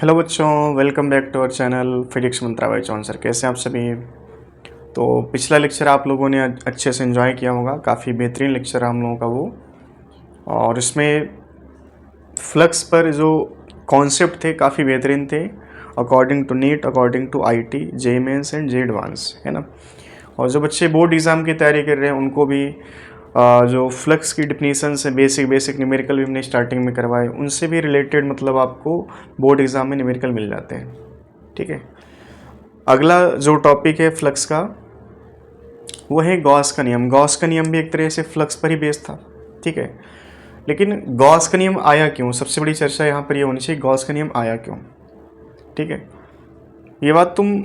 Hello बच्चों, welcome back to our channel physics Mantra by John sir. कैसे हैं आप सभी। तो पिछला लेक्चर आप लोगों ने अच्छे से एंजॉय किया होगा, काफ़ी बेहतरीन लेक्चर हम लोगों का वो। और इसमें फ्लक्स पर जो कॉन्सेप्ट थे काफ़ी बेहतरीन थे, according to NEET, according to IIT, JEE mains and JEE advance, है ना। और जो बच्चे बोर्ड एग्ज़ाम की तैयारी कर रहे हैं उनको भी जो फ्लक्स की डिफिनीसन से बेसिक न्यूमेरिकल भी हमने स्टार्टिंग में करवाए, उनसे भी रिलेटेड मतलब आपको बोर्ड एग्ज़ाम में न्यूमेरिकल मिल जाते हैं। ठीक है। अगला जो टॉपिक है फ्लक्स का वो है गॉस का नियम। गॉस का नियम भी एक तरह से फ्लक्स पर ही बेस्ड था। ठीक है। लेकिन गॉस का नियम आया क्यों, सबसे बड़ी चर्चा यहाँ पर ये होनी चाहिए, गॉस का नियम आया क्यों। ठीक है। ये बात तुम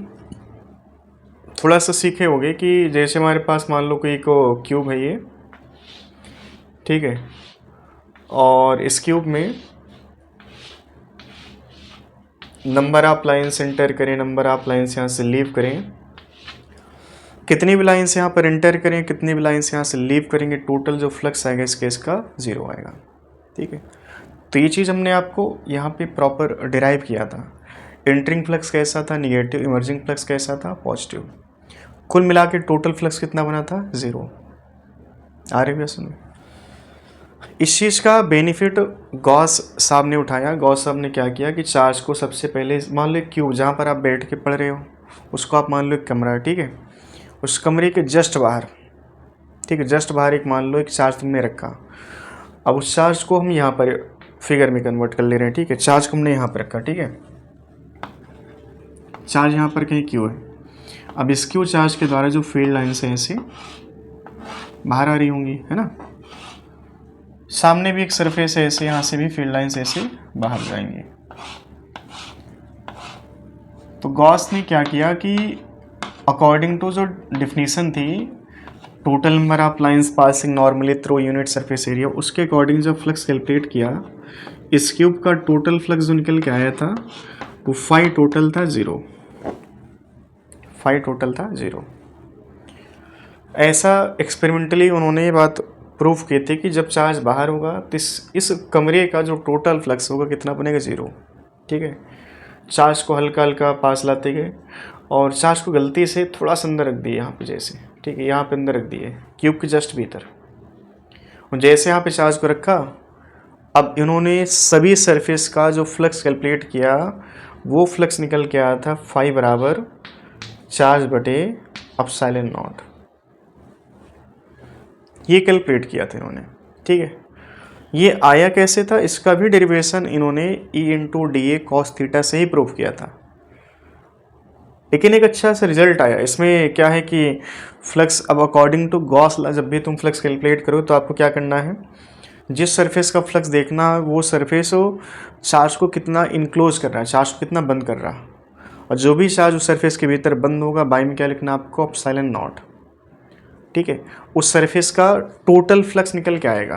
थोड़ा सा सीखे होगे कि जैसे हमारे पास मान लो कोई को क्यूब है ये, ठीक है, और इस क्यूब में नंबर ऑफ लाइन्स एंटर करें, नंबर ऑफ लाइन्स यहाँ से लीव करें, कितनी भी लाइन्स यहाँ पर एंटर करें, कितनी भी लाइन्स यहाँ से लीव करेंगे, टोटल जो फ्लक्स आएगा इस केस का 0 आएगा। ठीक है। तो ये चीज़ हमने आपको यहाँ पे प्रॉपर डिराइव किया था। एंटरिंग फ्लक्स कैसा था, निगेटिव, इमर्जिंग फ्लक्स कैसा था, पॉजिटिव। कुल मिला के टोटल फ्लक्स कितना बना था, 0। आ रहे भैया सुनो। इस चीज़ का बेनिफिट गॉस साहब ने उठाया। गॉस साहब ने क्या किया कि चार्ज को सबसे पहले मान लो क्यूब जहाँ पर आप बैठ के पढ़ रहे हो उसको आप मान लो एक कमरा है, ठीक है, उस कमरे के जस्ट बाहर, ठीक है, जस्ट बाहर एक मान लो एक चार्ज तुमने रखा। अब उस चार्ज को हम यहाँ पर फिगर में कन्वर्ट कर ले रहे हैं। ठीक है। चार्ज को हमने यहाँ पर रखा, ठीक है, चार्ज यहाँ पर कहीं क्यू है। अब इस क्यू चार्ज के द्वारा जो फील्ड लाइन्स हैं ऐसे बाहर आ रही होंगी, है ना। सामने भी एक सरफेस है ऐसे, यहाँ से भी फील्ड लाइन्स ऐसे बाहर जाएंगे। तो गॉस ने क्या किया कि अकॉर्डिंग टू जो डिफिनीशन थी, total number of lines passing normally through unit surface area, उसके अकॉर्डिंग जब फ्लक्स कैलकुलेट किया, इस क्यूब का टोटल फ्लक्स जो निकल के आया था वो फाई टोटल था 0। फाई टोटल था 0। ऐसा एक्सपेरिमेंटली उन्होंने ये बात प्रूफ की थी कि जब चार्ज बाहर होगा तो इस कमरे का जो टोटल फ्लक्स होगा कितना बनेगा, 0। ठीक है। चार्ज को हल्का हल्का पास लाते गए और चार्ज को गलती से थोड़ा सा अंदर रख दिए यहाँ पे जैसे, ठीक है, यहाँ पे अंदर रख दिए क्यूब के जस्ट भीतर। और जैसे यहाँ पे चार्ज को रखा, अब इन्होंने सभी सरफेस का जो फ्लक्स कैलकुलेट किया वो फ्लक्स निकल के आया था फाई बराबर चार्ज बटे एप्सिलॉन नॉट। ये कैलकुलेट किया था इन्होंने। ठीक है। ये आया कैसे था, इसका भी डेरिवेशन इन्होंने E into D A cos theta से ही प्रूव किया था। लेकिन एक अच्छा सा रिजल्ट आया। इसमें क्या है कि फ्लक्स, अब अकॉर्डिंग टू गॉस लॉ जब भी तुम फ्लक्स कैलकुलेट करो तो आपको क्या करना है, जिस सरफेस का फ्लक्स देखना वो सरफेस हो चार्ज को कितना इनक्लोज कर रहा है, चार्ज को कितना बंद कर रहा है, और जो भी चार्ज उस सरफेस के भीतर बंद होगा बाई में क्या लिखना आपको, एप्सिलॉन नॉट। ठीक है। उस सरफेस का टोटल फ्लक्स निकल के आएगा।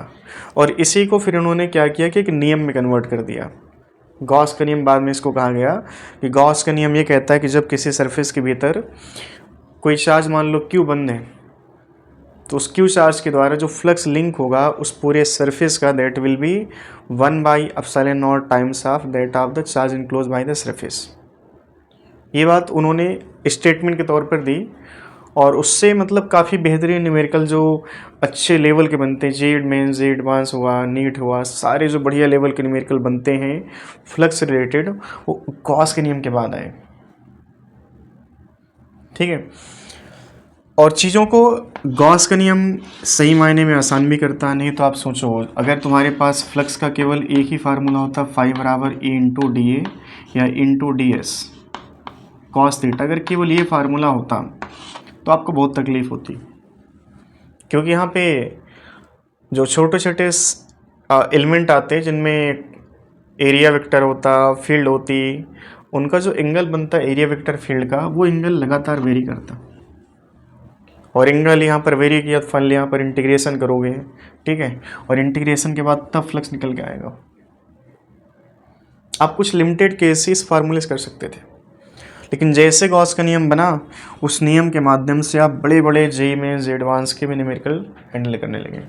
और इसी को फिर उन्होंने क्या किया कि एक नियम में कन्वर्ट कर दिया। गॉस का नियम बाद में इसको कहा गया कि गॉस का नियम ये कहता है कि जब किसी सरफेस के भीतर कोई चार्ज मान लो क्यू बंद है तो उस क्यू चार्ज के द्वारा जो फ्लक्स लिंक होगा उस पूरे सरफेस का दैट विल बी 1/एप्सिलॉन not times of that of the charge enclose by the surface. ये बात उन्होंने स्टेटमेंट के तौर पर दी और उससे मतलब काफ़ी बेहतरीन न्यूमेरिकल जो अच्छे लेवल के बनते हैं, जेड मेन, जेड एडवांस हुआ, नीट हुआ, सारे जो बढ़िया लेवल के न्यूमेरिकल बनते हैं फ्लक्स रिलेटेड, वो गॉस के नियम के बाद आए। ठीक है। और चीज़ों को गॉस का नियम सही मायने में आसान भी करता है। नहीं तो आप सोचो, अगर तुम्हारे पास फ्लक्स का केवल एक ही फार्मूला होता, फाई बराबर E इंटू डी ए या into D S cos theta, अगर केवल ये फार्मूला होता तो आपको बहुत तकलीफ होती, क्योंकि यहाँ पे जो छोटे छोटे एलिमेंट आते जिनमें एरिया वेक्टर होता, फील्ड होती, उनका जो एंगल बनता एरिया वेक्टर फील्ड का, वो एंगल लगातार वेरी करता। और एंगल यहाँ पर वेरी किया तो फाइनली यहाँ पर इंटीग्रेशन करोगे, ठीक है, और इंटीग्रेशन के बाद तब फ्लक्स निकल के आएगा। आप कुछ लिमिटेड केसेस फार्मूले कर सकते थे, लेकिन जैसे गॉस का नियम बना उस नियम के माध्यम से आप बड़े बड़े जे में, जे एडवांस के भी न्यूमेरिकल हैंडल करने लगे।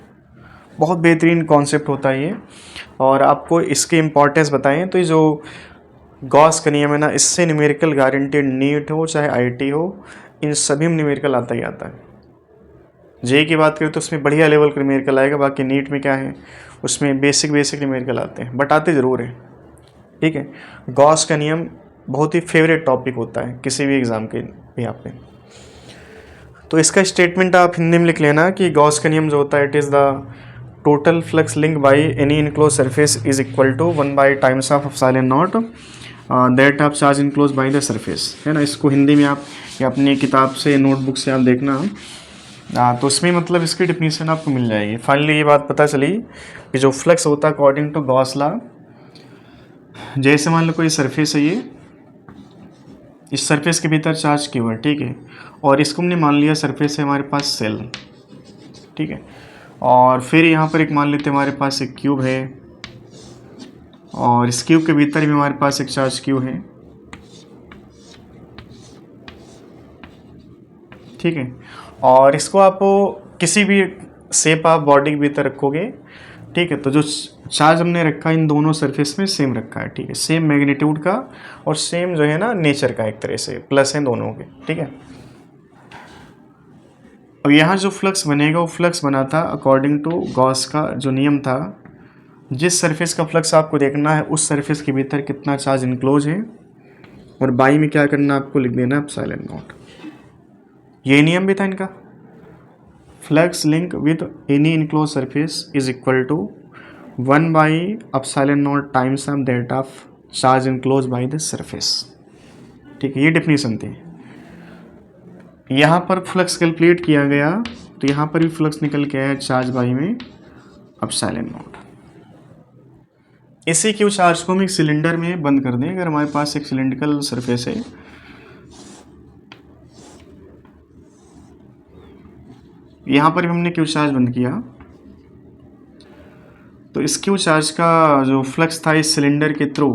बहुत बेहतरीन कॉन्सेप्ट होता है ये। और आपको इसके इम्पोर्टेंस बताएं तो ये जो गॉस का नियम है ना, इससे न्यूमेरिकल गारंटेड नीट हो चाहे आईटी हो, इन सभी में न्यूमेरिकल आता ही आता है। जे की बात करें तो उसमें बढ़िया लेवल का न्यूमेरिकल आएगा, बाकी नीट में क्या है, उसमें बेसिक न्यूमेरिकल आते हैं, बट आते ज़रूर हैं। ठीक है, गॉस का नियम बहुत ही फेवरेट टॉपिक होता है किसी भी एग्ज़ाम के यहाँ पे। तो इसका स्टेटमेंट आप हिंदी में लिख लेना कि गॉस का नियम जो होता है, it is the total flux link by any enclose surface is equal to 1 by times of epsilon naught that of charge enclose by the surface, है ना। इसको हिंदी में आप या अपनी किताब से नोटबुक से आप देखना, तो उसमें मतलब इसकी डिफिनीशन आपको मिल जाएगी। फाइनली ये बात पता चली कि जो फ्लक्स होता है अकॉर्डिंग टू गॉस लॉ, जैसे मान लो कोई सरफेस है, ये इस सरफेस के भीतर चार्ज क्यू है, ठीक है, और इसको हमने मान लिया सरफेस है हमारे पास सेल, ठीक है, और फिर यहाँ पर एक मान लेते हैं हमारे पास एक क्यूब है, और इस क्यूब के भीतर भी हमारे पास एक चार्ज क्यू है, ठीक है, और इसको आप किसी भी शेप आप बॉडी के भीतर रखोगे, ठीक है, तो जो चार्ज हमने रखा इन दोनों सरफेस में सेम रखा है, ठीक है, सेम मैग्नीट्यूड का और सेम जो है ना नेचर का, एक तरह से प्लस है दोनों के, ठीक है। अब यहाँ जो फ्लक्स बनेगा वो फ्लक्स बना था अकॉर्डिंग टू गॉस का जो नियम था, जिस सरफेस का फ्लक्स आपको देखना है उस सरफेस के भीतर कितना चार्ज इनक्लोज है, और बाई में क्या करना आपको लिख देना एप्सिलॉन नॉट। ये नियम भी था इनका, flux link with any enclose surface is equal to 1 by epsilon naught times of that of charge enclose by the surface, ठीक है, ये डेफिनेशन थी। यहाँ पर फ्लक्स कैलकुलेट किया गया तो यहाँ पर भी फ्लक्स निकल के आया चार्ज बाई में एप्सिलॉन नॉट। इसी क्यू चार्ज को हम एक सिलेंडर में बंद कर दें, अगर हमारे पास एक सिलेंड्रिकल सरफेस है, यहाँ पर भी हमने क्यू चार्ज बंद किया, तो इस क्यू चार्ज का जो फ्लक्स था इस सिलेंडर के थ्रू,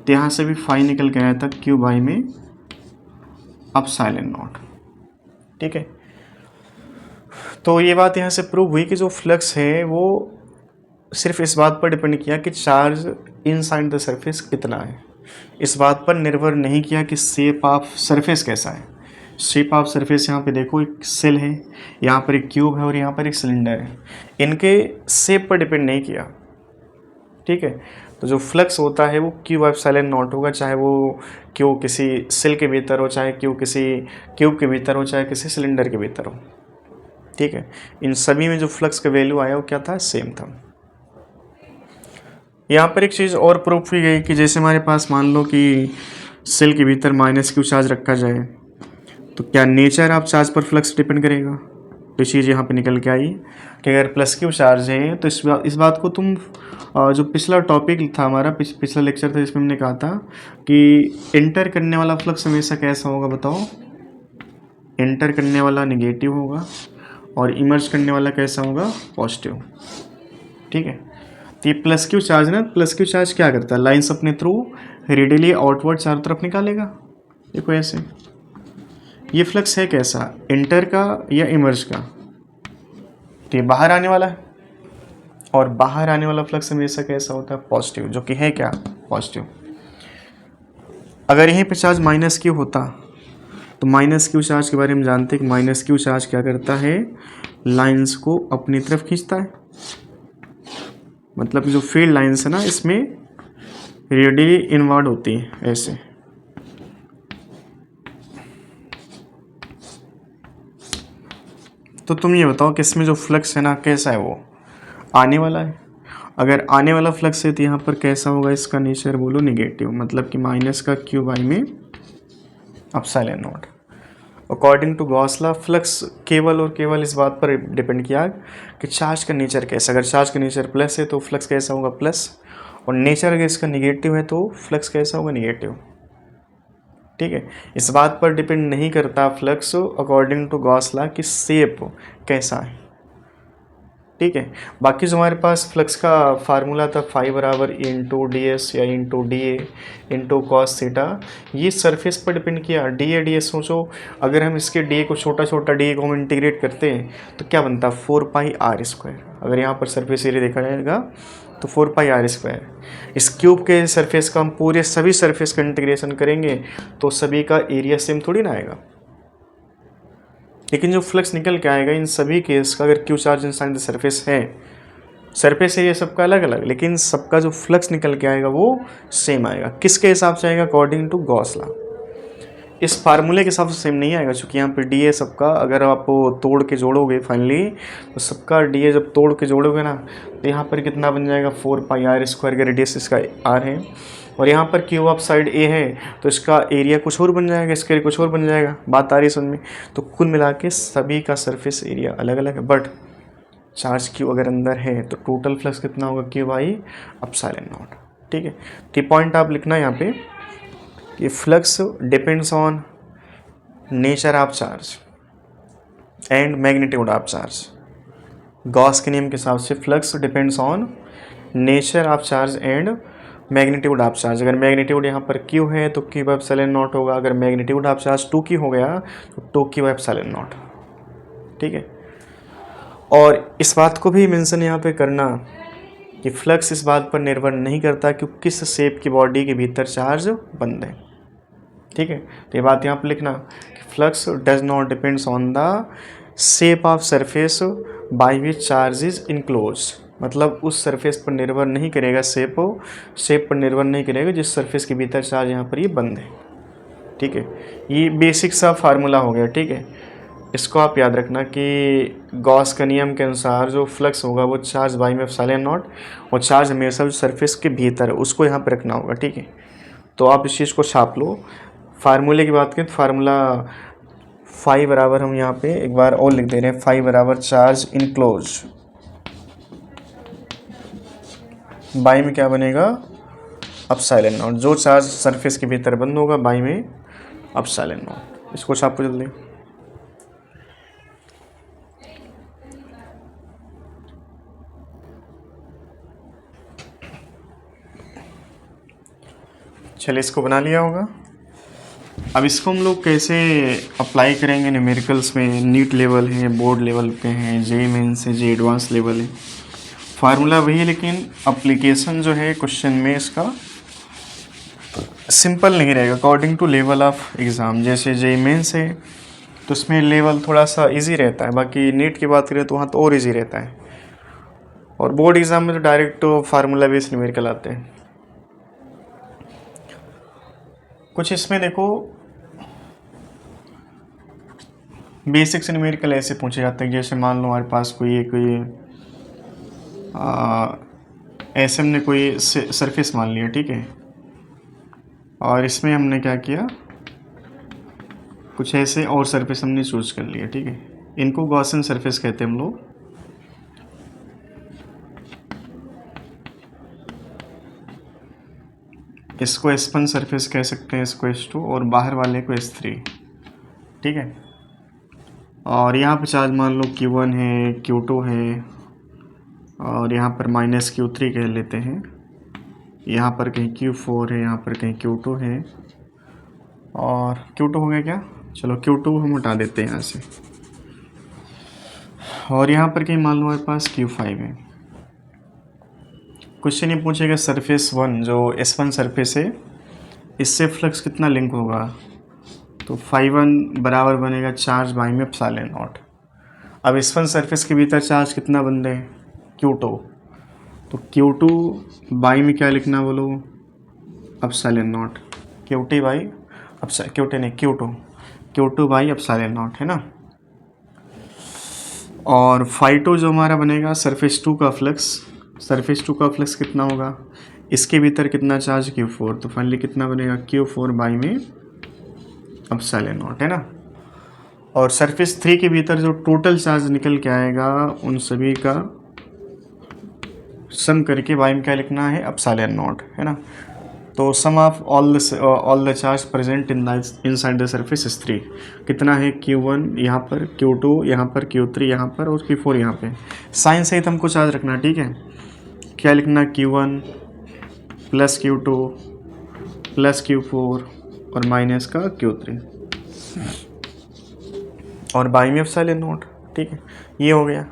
तो यहाँ से भी फाई निकल के आया था क्यू बाई में एप्सिलॉन नॉट, ठीक है। तो ये बात यहाँ से प्रूव हुई कि जो फ्लक्स है वो सिर्फ इस बात पर डिपेंड किया कि चार्ज इनसाइड द सरफेस कितना है, इस बात पर निर्भर नहीं किया कि शेप ऑफ सरफेस कैसा है। शेप ऑफ सरफेस यहाँ पे देखो, एक सेल है, यहाँ पर एक क्यूब है और यहाँ पर एक सिलेंडर है, इनके शेप पर डिपेंड नहीं किया, ठीक है। तो जो फ्लक्स होता है वो क्यू एप्सिलॉन नॉट होगा, चाहे वो क्यू किसी सेल के भीतर हो, चाहे क्यू किसी क्यूब के भीतर हो, चाहे किसी सिलेंडर के भीतर हो, ठीक है। इन सभी में जो फ्लक्स का वैल्यू आया वो क्या था, सेम था। यहाँ पर एक चीज़ और प्रूफ की गई कि जैसे हमारे पास मान लो कि सेल के भीतर माइनस क्यू चार्ज रखा जाए, तो क्या नेचर ऑफ चार्ज पर फ्लक्स डिपेंड करेगा। तो चीज़ यहाँ पे निकल के आई कि अगर प्लस क्यू चार्ज है तो इस बात को तुम जो पिछला टॉपिक था हमारा, पिछला लेक्चर था जिसमें हमने कहा था कि एंटर करने वाला फ्लक्स हमेशा कैसा होगा बताओ, एंटर करने वाला निगेटिव होगा और इमर्ज करने वाला कैसा होगा, पॉजिटिव, ठीक है। तो ये प्लस क्यू चार्ज ना, प्लस क्यू चार्ज क्या करता है, लाइन्स अपने थ्रू रेडियली आउटवर्ड चारों तरफ निकालेगा, देखो ऐसे। ये फ्लक्स है कैसा, एंटर का या इमर्ज का, तो ये बाहर आने वाला है, और बाहर आने वाला फ्लक्स हमेशा कैसा होता है, पॉजिटिव, जो कि है क्या, पॉजिटिव। अगर यहीं पे चार्ज माइनस क्यू होता तो माइनस क्यू चार्ज के बारे में जानते हैं कि माइनस क्यू चार्ज क्या करता है, लाइंस को अपनी तरफ खींचता है, मतलब जो फील्ड लाइंस है ना इसमें रेडियली इनवर्ड होती है ऐसे। तो तुम ये बताओ कि इसमें जो फ्लक्स है ना कैसा है, वो आने वाला है। अगर आने वाला फ्लक्स है तो यहाँ पर कैसा होगा, इसका नेचर बोलो निगेटिव, मतलब कि माइनस का क्यू बाई में epsilon naught. According to Gauss law flux केवल और केवल इस बात पर डिपेंड किया कि चार्ज का नेचर कैसा। अगर चार्ज का नेचर प्लस है तो फ्लक्स कैसा होगा, प्लस, और नेचर अगर इसका निगेटिव है तो फ्लक्स कैसा होगा, निगेटिव, ठीक है। इस बात पर डिपेंड नहीं करता flux according to Gauss law कि शेप कैसा है, ठीक है। बाकी जो हमारे पास फ्लक्स का फार्मूला था फाई बराबर ई इंटू डी एस या into D A into cos theta, ये सरफेस पर डिपेंड किया। डी ए सोचो, अगर हम इसके डी ए को छोटा डी ए को हम इंटीग्रेट करते हैं तो क्या बनता है, 4 पाई आर स्क्वायर। अगर यहाँ पर सरफेस एरिया देखा जाएगा तो 4πr²। इस क्यूब के सरफेस का हम पूरे सभी सरफेस का इंटीग्रेशन करेंगे तो सभी का एरिया सेम थोड़ी ना आएगा, लेकिन जो फ्लक्स निकल के आएगा इन सभी केस का, अगर Q charge inside the surface है, सरफेस एरिया सबका अलग अलग, लेकिन सबका जो फ्लक्स निकल के आएगा वो सेम आएगा। किसके हिसाब से आएगा? According to Gauss law. इस फार्मूले के हिसाब से सेम नहीं आएगा, क्योंकि यहाँ पे डी ए सबका अगर आप तोड़ के जोड़ोगे फाइनली, तो सबका डी ए जब तोड़ के जोड़ोगे ना तो यहाँ पर कितना बन जाएगा? 4πr² के रेडियस इसका आर है, और यहाँ पर क्यू ऑफ साइड ए है तो इसका एरिया कुछ और बन जाएगा, इसके लिए कुछ और बन जाएगा। बात आ रही है समझ में? तो कुल मिला के सभी का सरफेस एरिया अलग अलग है, बट चार्ज क्यू अगर अंदर है तो टोटल फ्लक्स कितना होगा? Q by epsilon not. ठीक है, तो पॉइंट आप लिखना यहाँ पे कि flux depends on nature of charge and magnitude of charge. Gauss के नियम के हिसाब से flux depends on nature of charge and magnitude of charge. अगर मैग्नीट्यूड यहाँ पर क्यू है तो क्यू बाई एप्सिलॉन नॉट होगा, अगर मैग्नीट्यूड ऑफ चार्ज 2 हो गया तो 2 बाई एप्सिलॉन नॉट। ठीक है, और इस बात को भी मेंशन यहाँ पे करना कि फ्लक्स इस बात पर निर्भर नहीं करता कि किस शेप की बॉडी के भीतर चार्ज बंद है। ठीक है, तो ये बात यहाँ पर लिखना कि flux does not depends on the shape of surface by which charge is enclose. मतलब उस सरफेस पर निर्भर नहीं करेगा, शेप पर निर्भर नहीं करेगा जिस सरफेस के भीतर चार्ज यहाँ पर ये बंद है। ठीक है, ये बेसिक सा फार्मूला हो गया। ठीक है, इसको आप याद रखना कि गॉस का नियम के अनुसार जो फ्लक्स होगा वो चार्ज बाई में एप्सिलॉन नॉट, और चार्ज हमेशा जो सरफेस के भीतर है उसको यहाँ पर रखना होगा। ठीक है, तो आप इस चीज़ को छाप लो। फार्मूले की बात करें तो फार्मूला फाई बराबर हम यहाँ पे एक बार और लिख दे रहे हैं, फाई बराबर चार्ज इनक्लोज बाई में क्या बनेगा? Epsilon not. जो चार्ज सरफेस के भीतर बंद होगा बाई में एप्सिलॉन नॉट। इसको छापो जल्दी। चलिए, इसको बना लिया होगा। अब इसको हम लोग कैसे अप्लाई करेंगे न्यूमेरिकल्स में? नीट लेवल है, बोर्ड लेवल पे है, जे मेंस है, जे एडवांस लेवल है। फार्मूला वही है, लेकिन अप्लीकेशन जो है क्वेश्चन में इसका सिंपल नहीं रहेगा according to level of exam. जैसे जे मेंस है तो उसमें लेवल थोड़ा सा इजी रहता है, बाकी नीट की बात करें तो वहाँ तो और इजी रहता है, और बोर्ड एग्ज़ाम में तो डायरेक्ट फार्मूला बेस्ड न्यूमेरिकल आते हैं। कुछ इसमें देखो बेसिक से न्यूमेरिकल ऐसे पूछे जाते हैं, जैसे मान लो हमारे पास कोई ऐसे हमने कोई सरफेस मान लिया। ठीक है, और इसमें हमने क्या किया, कुछ ऐसे और सरफेस हमने चूज कर लिया। ठीक है, इनको गॉसियन सरफेस कहते हैं हम लोग। इसको S1 सरफेस कह सकते हैं, इसको S2, और बाहर वाले को S3। ठीक है, और यहाँ पर चार्ज मान लो Q1 है, Q2 है, और यहाँ पर -Q3 कह लेते हैं। यहाँ पर कहीं Q4 है, यहाँ पर कहीं Q2 है, और Q2 हो गया क्या? चलो Q2 हम उठा देते हैं यहाँ से, और यहाँ पर कहीं मान लो हमारे पास Q5 है। क्वेश्चन ये पूछेगा सरफेस 1 जो S1 सरफेस है, इससे फ्लक्स कितना लिंक होगा? तो φ1 बराबर बनेगा चार्ज बाई में एप्सिलॉन नॉट। अब S1 सरफेस के भीतर चार्ज कितना बंद है? Q2, तो Q2 बाई में क्या लिखना बोलो? Epsilon not. Q2 by Q2 by epsilon not, है ना। और φ2 जो हमारा बनेगा सरफेस 2 का फ्लक्स कितना होगा? इसके भीतर कितना चार्ज? Q4, तो फाइनली कितना बनेगा? Q4 बाई में एप्सिलॉन नॉट, है ना। और सरफेस 3 के भीतर जो टोटल चार्ज निकल के आएगा उन सभी का सम करके बाई में क्या लिखना है? एप्सिलॉन नॉट, है ना। तो sum of all the charge present inside the surface is 3। कितना है? Q1 यहाँ पर, Q2 यहाँ पर, Q3 यहाँ पर, और Q4 यहाँ पे। साइन सहित हमको चार्ज रखना। ठीक है, क्या लिखना? Q1 plus Q2 plus Q4 और माइनस का Q3, और बाई में एप्सिलॉन नॉट। ठीक है, ये हो गया।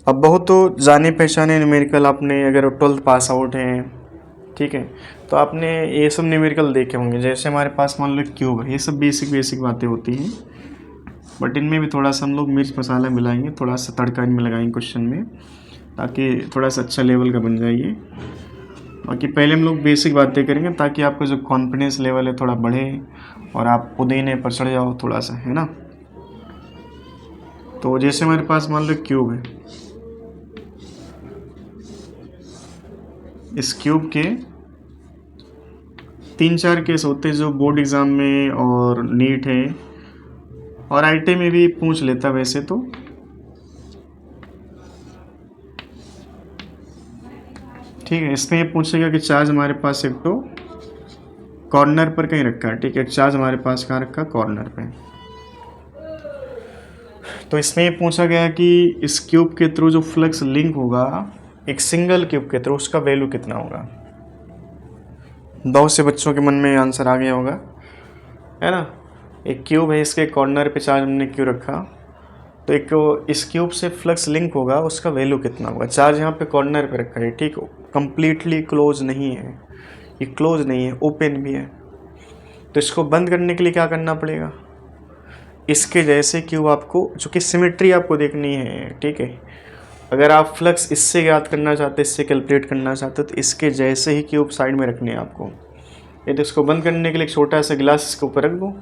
अब बहुत तो जाने पहचाने न्यूमेरिकल, आपने अगर 12th पास आउट हैं, ठीक है, तो आपने ये सब न्यूमेरिकल देखे होंगे। जैसे हमारे पास मान लो क्यूब है, ये सब बेसिक बातें होती हैं, बट इनमें भी थोड़ा सा हम लोग मिर्च मसाला मिलाएंगे, थोड़ा सा तड़का इनमें लगाएंगे क्वेश्चन में, ताकि थोड़ा सा अच्छा लेवल का बन जाइए। बाकी पहले हम लोग बेसिक बातें करेंगे ताकि आपका जो कॉन्फिडेंस लेवल है थोड़ा बढ़े और आप पुदीने पर चढ़ जाओ थोड़ा सा, है ना। तो जैसे हमारे पास मान लो क्यूब है, इस क्यूब के 3-4 केस होते हैं जो बोर्ड एग्ज़ाम में और नीट है और आईटी में भी पूछ लेता वैसे तो। ठीक है, इसमें ये पूछेगा कि चार्ज हमारे पास एक तो कॉर्नर पर कहीं रखा है, ठीक है, चार्ज हमारे पास कहाँ रखा, कॉर्नर पे। तो इसमें ये पूछा गया कि इस क्यूब के थ्रू जो फ्लक्स लिंक होगा एक सिंगल क्यूब के थ्रू, उसका वैल्यू कितना होगा। बहुत से बच्चों के मन में आंसर आ गया होगा, है ना। एक क्यूब है, इसके कॉर्नर पे चार्ज हमने क्यों रखा, तो एक इस क्यूब से फ्लक्स लिंक होगा, उसका वैल्यू कितना होगा। चार्ज यहाँ पे कॉर्नर पे रखा है, ठीक, कंप्लीटली क्लोज नहीं है, ये क्लोज नहीं है, ओपन भी है। तो इसको बंद करने के लिए क्या करना पड़ेगा, इसके जैसे क्यूब आपको, चूँकि सिमेट्री आपको देखनी है, ठीक है। अगर आप फ्लक्स इससे याद करना चाहते, इससे कैलकुलेट करना चाहते, तो इसके जैसे ही क्यूब साइड में रखने हैं आपको। ये तो इसको बंद करने के लिए एक छोटा सा गिलास इसके ऊपर रख दो,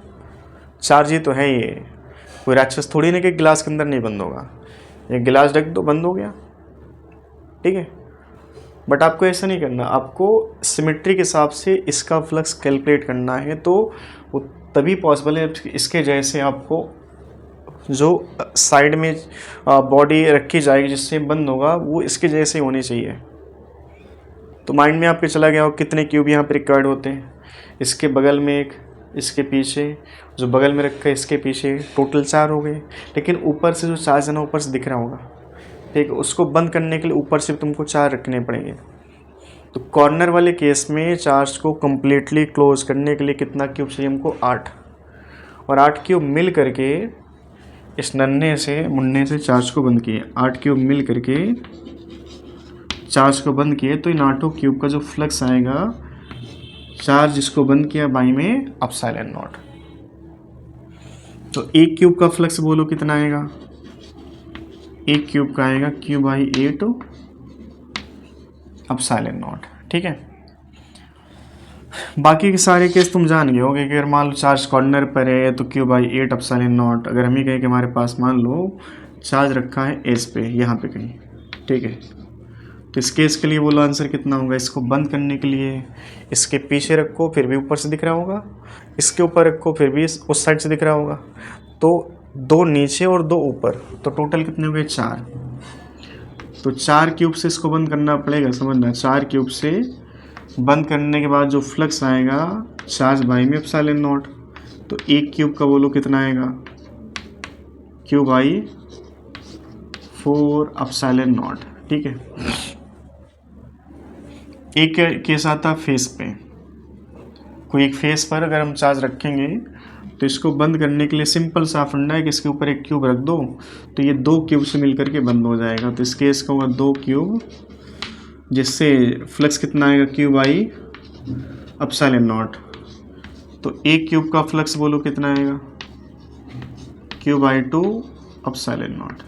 चार्ज ही तो है ये, कोई राक्षस थोड़ी ना कि गिलास के अंदर नहीं बंद होगा, एक गिलास ढक दो, बंद हो गया, ठीक है। बट आपको ऐसा नहीं करना, आपको सिमेट्री के हिसाब से इसका फ्लक्स कैलकुलेट करना है, तो वो तभी पॉसिबल है इसके जैसे आपको जो साइड में बॉडी रखी जाएगी जिससे बंद होगा वो इसके जैसे होनी चाहिए। तो माइंड में आपके चला गया हो कितने क्यूब यहाँ पे रिक्वायर्ड होते हैं, इसके बगल में एक, इसके पीछे, जो बगल में रखा है इसके पीछे, टोटल 4 हो गए। लेकिन ऊपर से जो चार्ज है ना ऊपर से दिख रहा होगा, ठीक है, उसको बंद करने के लिए ऊपर से तुमको 4 रखने पड़ेंगे। तो कॉर्नर वाले केस में चार्ज को कम्प्लीटली क्लोज करने के लिए कितना क्यूब चाहिए हमको, 8, और 8 क्यूब मिल करके इस नन्हे से मुन्ने से चार्ज को बंद किए, 8 क्यूब मिल करके चार्ज को बंद किए। तो इन 8 क्यूब का जो फ्लक्स आएगा, चार्ज जिसको बंद किया बाई में एप्सिलॉन नॉट। तो एक क्यूब का फ्लक्स बोलो कितना आएगा, एक क्यूब का आएगा क्यू बाई 8 एप्सिलॉन नॉट, ठीक है। बाकी के सारे केस तुम जान गए होगे कि अगर मान लो चार्ज कॉर्नर पर है तो क्यू बाई 8 एप्सिलॉन नॉट। अगर हम ही कहें कि हमारे पास मान लो चार्ज रखा है एस पे, यहाँ पे कहीं, ठीक है, तो इस केस के लिए बोलो आंसर कितना होगा। इसको बंद करने के लिए इसके पीछे रखो, फिर भी ऊपर से दिख रहा होगा, इसके ऊपर रखो, फिर भी उस साइड से दिख रहा होगा। तो 2 नीचे और 2 ऊपर, तो टोटल कितने हो गए, 4। तो 4 क्यूब से इसको बंद करना पड़ेगा, समझना, 4 क्यूब से बंद करने के बाद जो फ्लक्स आएगा चार्ज बाई में एप्सिलॉन नॉट। तो एक क्यूब का बोलो कितना आएगा, क्यू बाई 4 एप्सिलॉन नॉट, ठीक है। एक केस आता है फेस पे, कोई एक फेस पर अगर हम चार्ज रखेंगे तो इसको बंद करने के लिए सिंपल सा फंडा है कि इसके ऊपर एक क्यूब रख दो, तो ये 2 क्यूब से मिलकर के बंद हो जाएगा। तो इस केस का होगा 2 क्यूब, जिससे फ्लक्स कितना आएगा, क्यू बाई एप्सिलॉन नॉट। तो एक क्यूब का फ्लक्स बोलो कितना आएगा, क्यू बाई 2 एप्सिलॉन नॉट,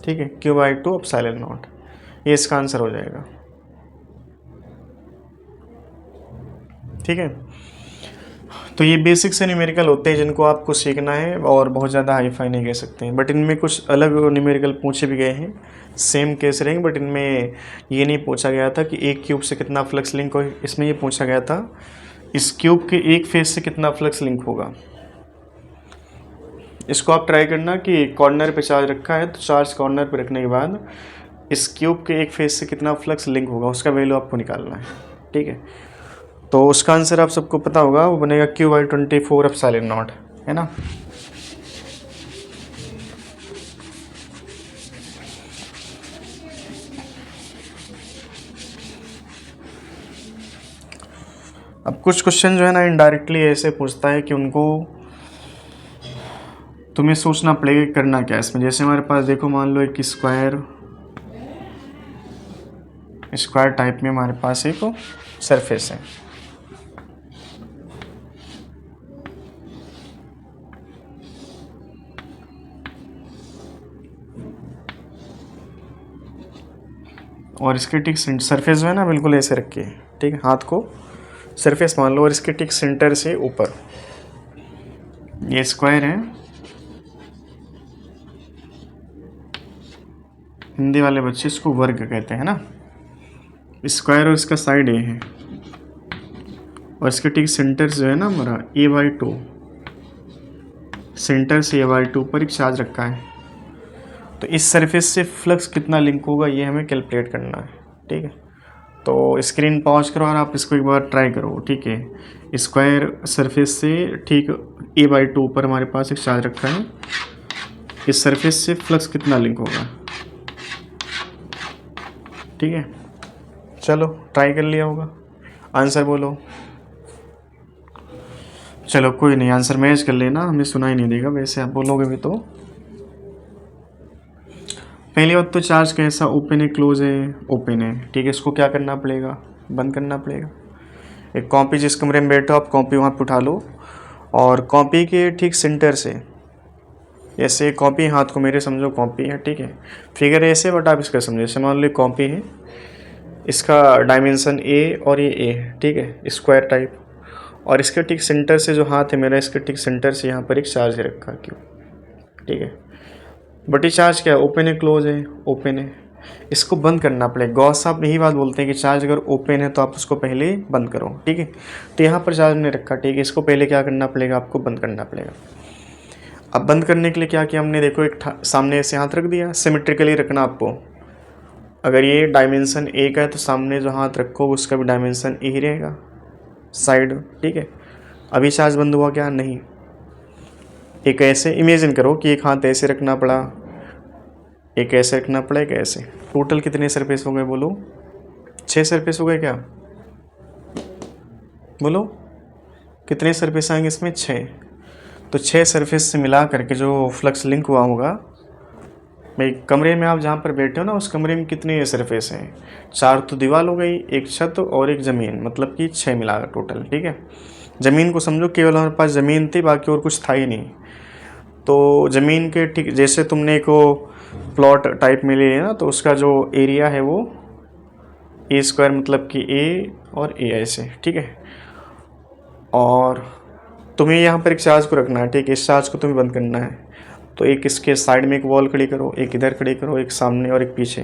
ठीक है, क्यू बाई 2 एप्सिलॉन नॉट, ये इसका आंसर हो जाएगा, ठीक है। तो ये बेसिक से न्यूमेरिकल होते हैं जिनको आपको सीखना है, और बहुत ज़्यादा हाई फाई नहीं कह सकते हैं। बट इनमें कुछ अलग न्यूमेरिकल पूछे भी गए हैं, सेम केस रहेंगे, बट इनमें ये नहीं पूछा गया था कि एक क्यूब से कितना फ्लक्स लिंक हो। इसमें ये पूछा गया था इस क्यूब के एक फेस से कितना फ्लक्स लिंक होगा। इसको आप ट्राई करना कि कॉर्नर पे चार्ज रखा है, तो चार्ज कॉर्नर पे रखने के बाद इस क्यूब के एक फेस से कितना फ्लक्स लिंक होगा, उसका वैल्यू आपको निकालना है, ठीक है। तो उसका आंसर आप सबको पता होगा, वो बनेगा क्यू बाई 24 एप्सिलॉन नॉट, है ना। अब कुछ क्वेश्चन जो है ना इनडायरेक्टली ऐसे पूछता है कि उनको तुम्हें सोचना पड़ेगा करना क्या है इसमें। जैसे हमारे पास देखो, मान लो एक स्क्वायर टाइप में हमारे पास एक सरफेस है। और इसके ठीक सरफेस जो है ना, बिल्कुल ऐसे रखिए, ठीक है, हाथ को सरफेस मान लो, और इसके ठीक सेंटर से ऊपर ये स्क्वायर है। हिंदी वाले बच्चे इसको वर्ग कहते हैं ना। स्क्वायर और इसका साइड ए है, और इसके ठीक सेंटर जो है ना हमारा a/2, सेंटर से a/2 पर एक चार्ज रखा है। तो इस सरफेस से फ्लक्स कितना लिंक होगा ये हमें कैलकुलेट करना है, ठीक है। तो स्क्रीन पॉज करो और आप इसको एक बार ट्राई करो, ठीक है। स्क्वायर सरफेस से ठीक a/2 पर हमारे पास एक चार्ज रखा है, इस सरफेस से फ्लक्स कितना लिंक होगा, ठीक है। चलो ट्राई कर लिया होगा, आंसर बोलो। चलो कोई नहीं, आंसर मैच कर लेना, हमें सुनाई नहीं देगा वैसे आप बोलोगे भी तो। पहली बात तो चार्ज कैसा, ओपन है क्लोज है, ओपन है, ठीक है। इसको क्या करना पड़ेगा, बंद करना पड़ेगा। एक कॉपी जिस कमरे में बैठो आप, कॉपी वहाँ पे उठा लो, और कॉपी के ठीक सेंटर से ऐसे, कॉपी हाथ को मेरे समझो कॉपी है, ठीक है। फिगर ऐसे, बट आप इसका समझो, जैसे मान लो कॉपी है, इसका डायमेंशन ए और ये ए है, ठीक है, स्क्वायर टाइप। और इसके ठीक सेंटर से जो हाथ है मेरा, इसके ठीक सेंटर से यहाँ पर एक चार्ज है रखा, क्यों, ठीक है। बट ये चार्ज क्या है, ओपन है क्लोज है, ओपन है। इसको बंद करना पड़ेगा। गॉस साहब यही बात बोलते हैं कि चार्ज अगर ओपन है तो आप उसको पहले बंद करो, ठीक है। तो यहाँ पर चार्ज नहीं रखा, ठीक है, इसको पहले क्या करना पड़ेगा, आपको बंद करना पड़ेगा। अब बंद करने के लिए क्या किया हमने, देखो एक सामने ऐसे हाथ रख दिया, सिमेट्रिकली रखना आपको। अगर ये डायमेंशन ए का है तो सामने जो हाथ रखो उसका भी डायमेंशन ए ही रहेगा, साइड, ठीक है। अभी चार्ज बंद हुआ क्या, नहीं। एक ऐसे इमेजिन करो कि एक हाथ ऐसे रखना पड़ा, एक ऐसे रखना पड़ा, एक ऐसे। टोटल कितने सरफेस हो गए बोलो, 6 सरफेस हो गए क्या, बोलो कितने सरफेस आएंगे इसमें, 6। तो 6 सरफेस से मिला करके जो फ्लक्स लिंक हुआ होगा, भाई कमरे में आप जहाँ पर बैठे हो ना, उस कमरे में कितने सरफेस हैं, 4 तो दीवार हो गई, एक छत और एक ज़मीन, मतलब कि 6 मिला टोटल, ठीक है। ज़मीन को समझो केवल हमारे पास ज़मीन थी, बाकी और कुछ था ही नहीं। तो ज़मीन के ठीक जैसे तुमने को प्लॉट टाइप में ले ना, तो उसका जो एरिया है वो a², मतलब कि a और a ऐसे, ठीक है। और तुम्हें यहाँ पर एक चार्ज को रखना है, ठीक है, इस चार्ज को तुम्हें बंद करना है। तो एक इसके साइड में एक वॉल खड़ी करो, एक इधर खड़ी करो, एक सामने और एक पीछे।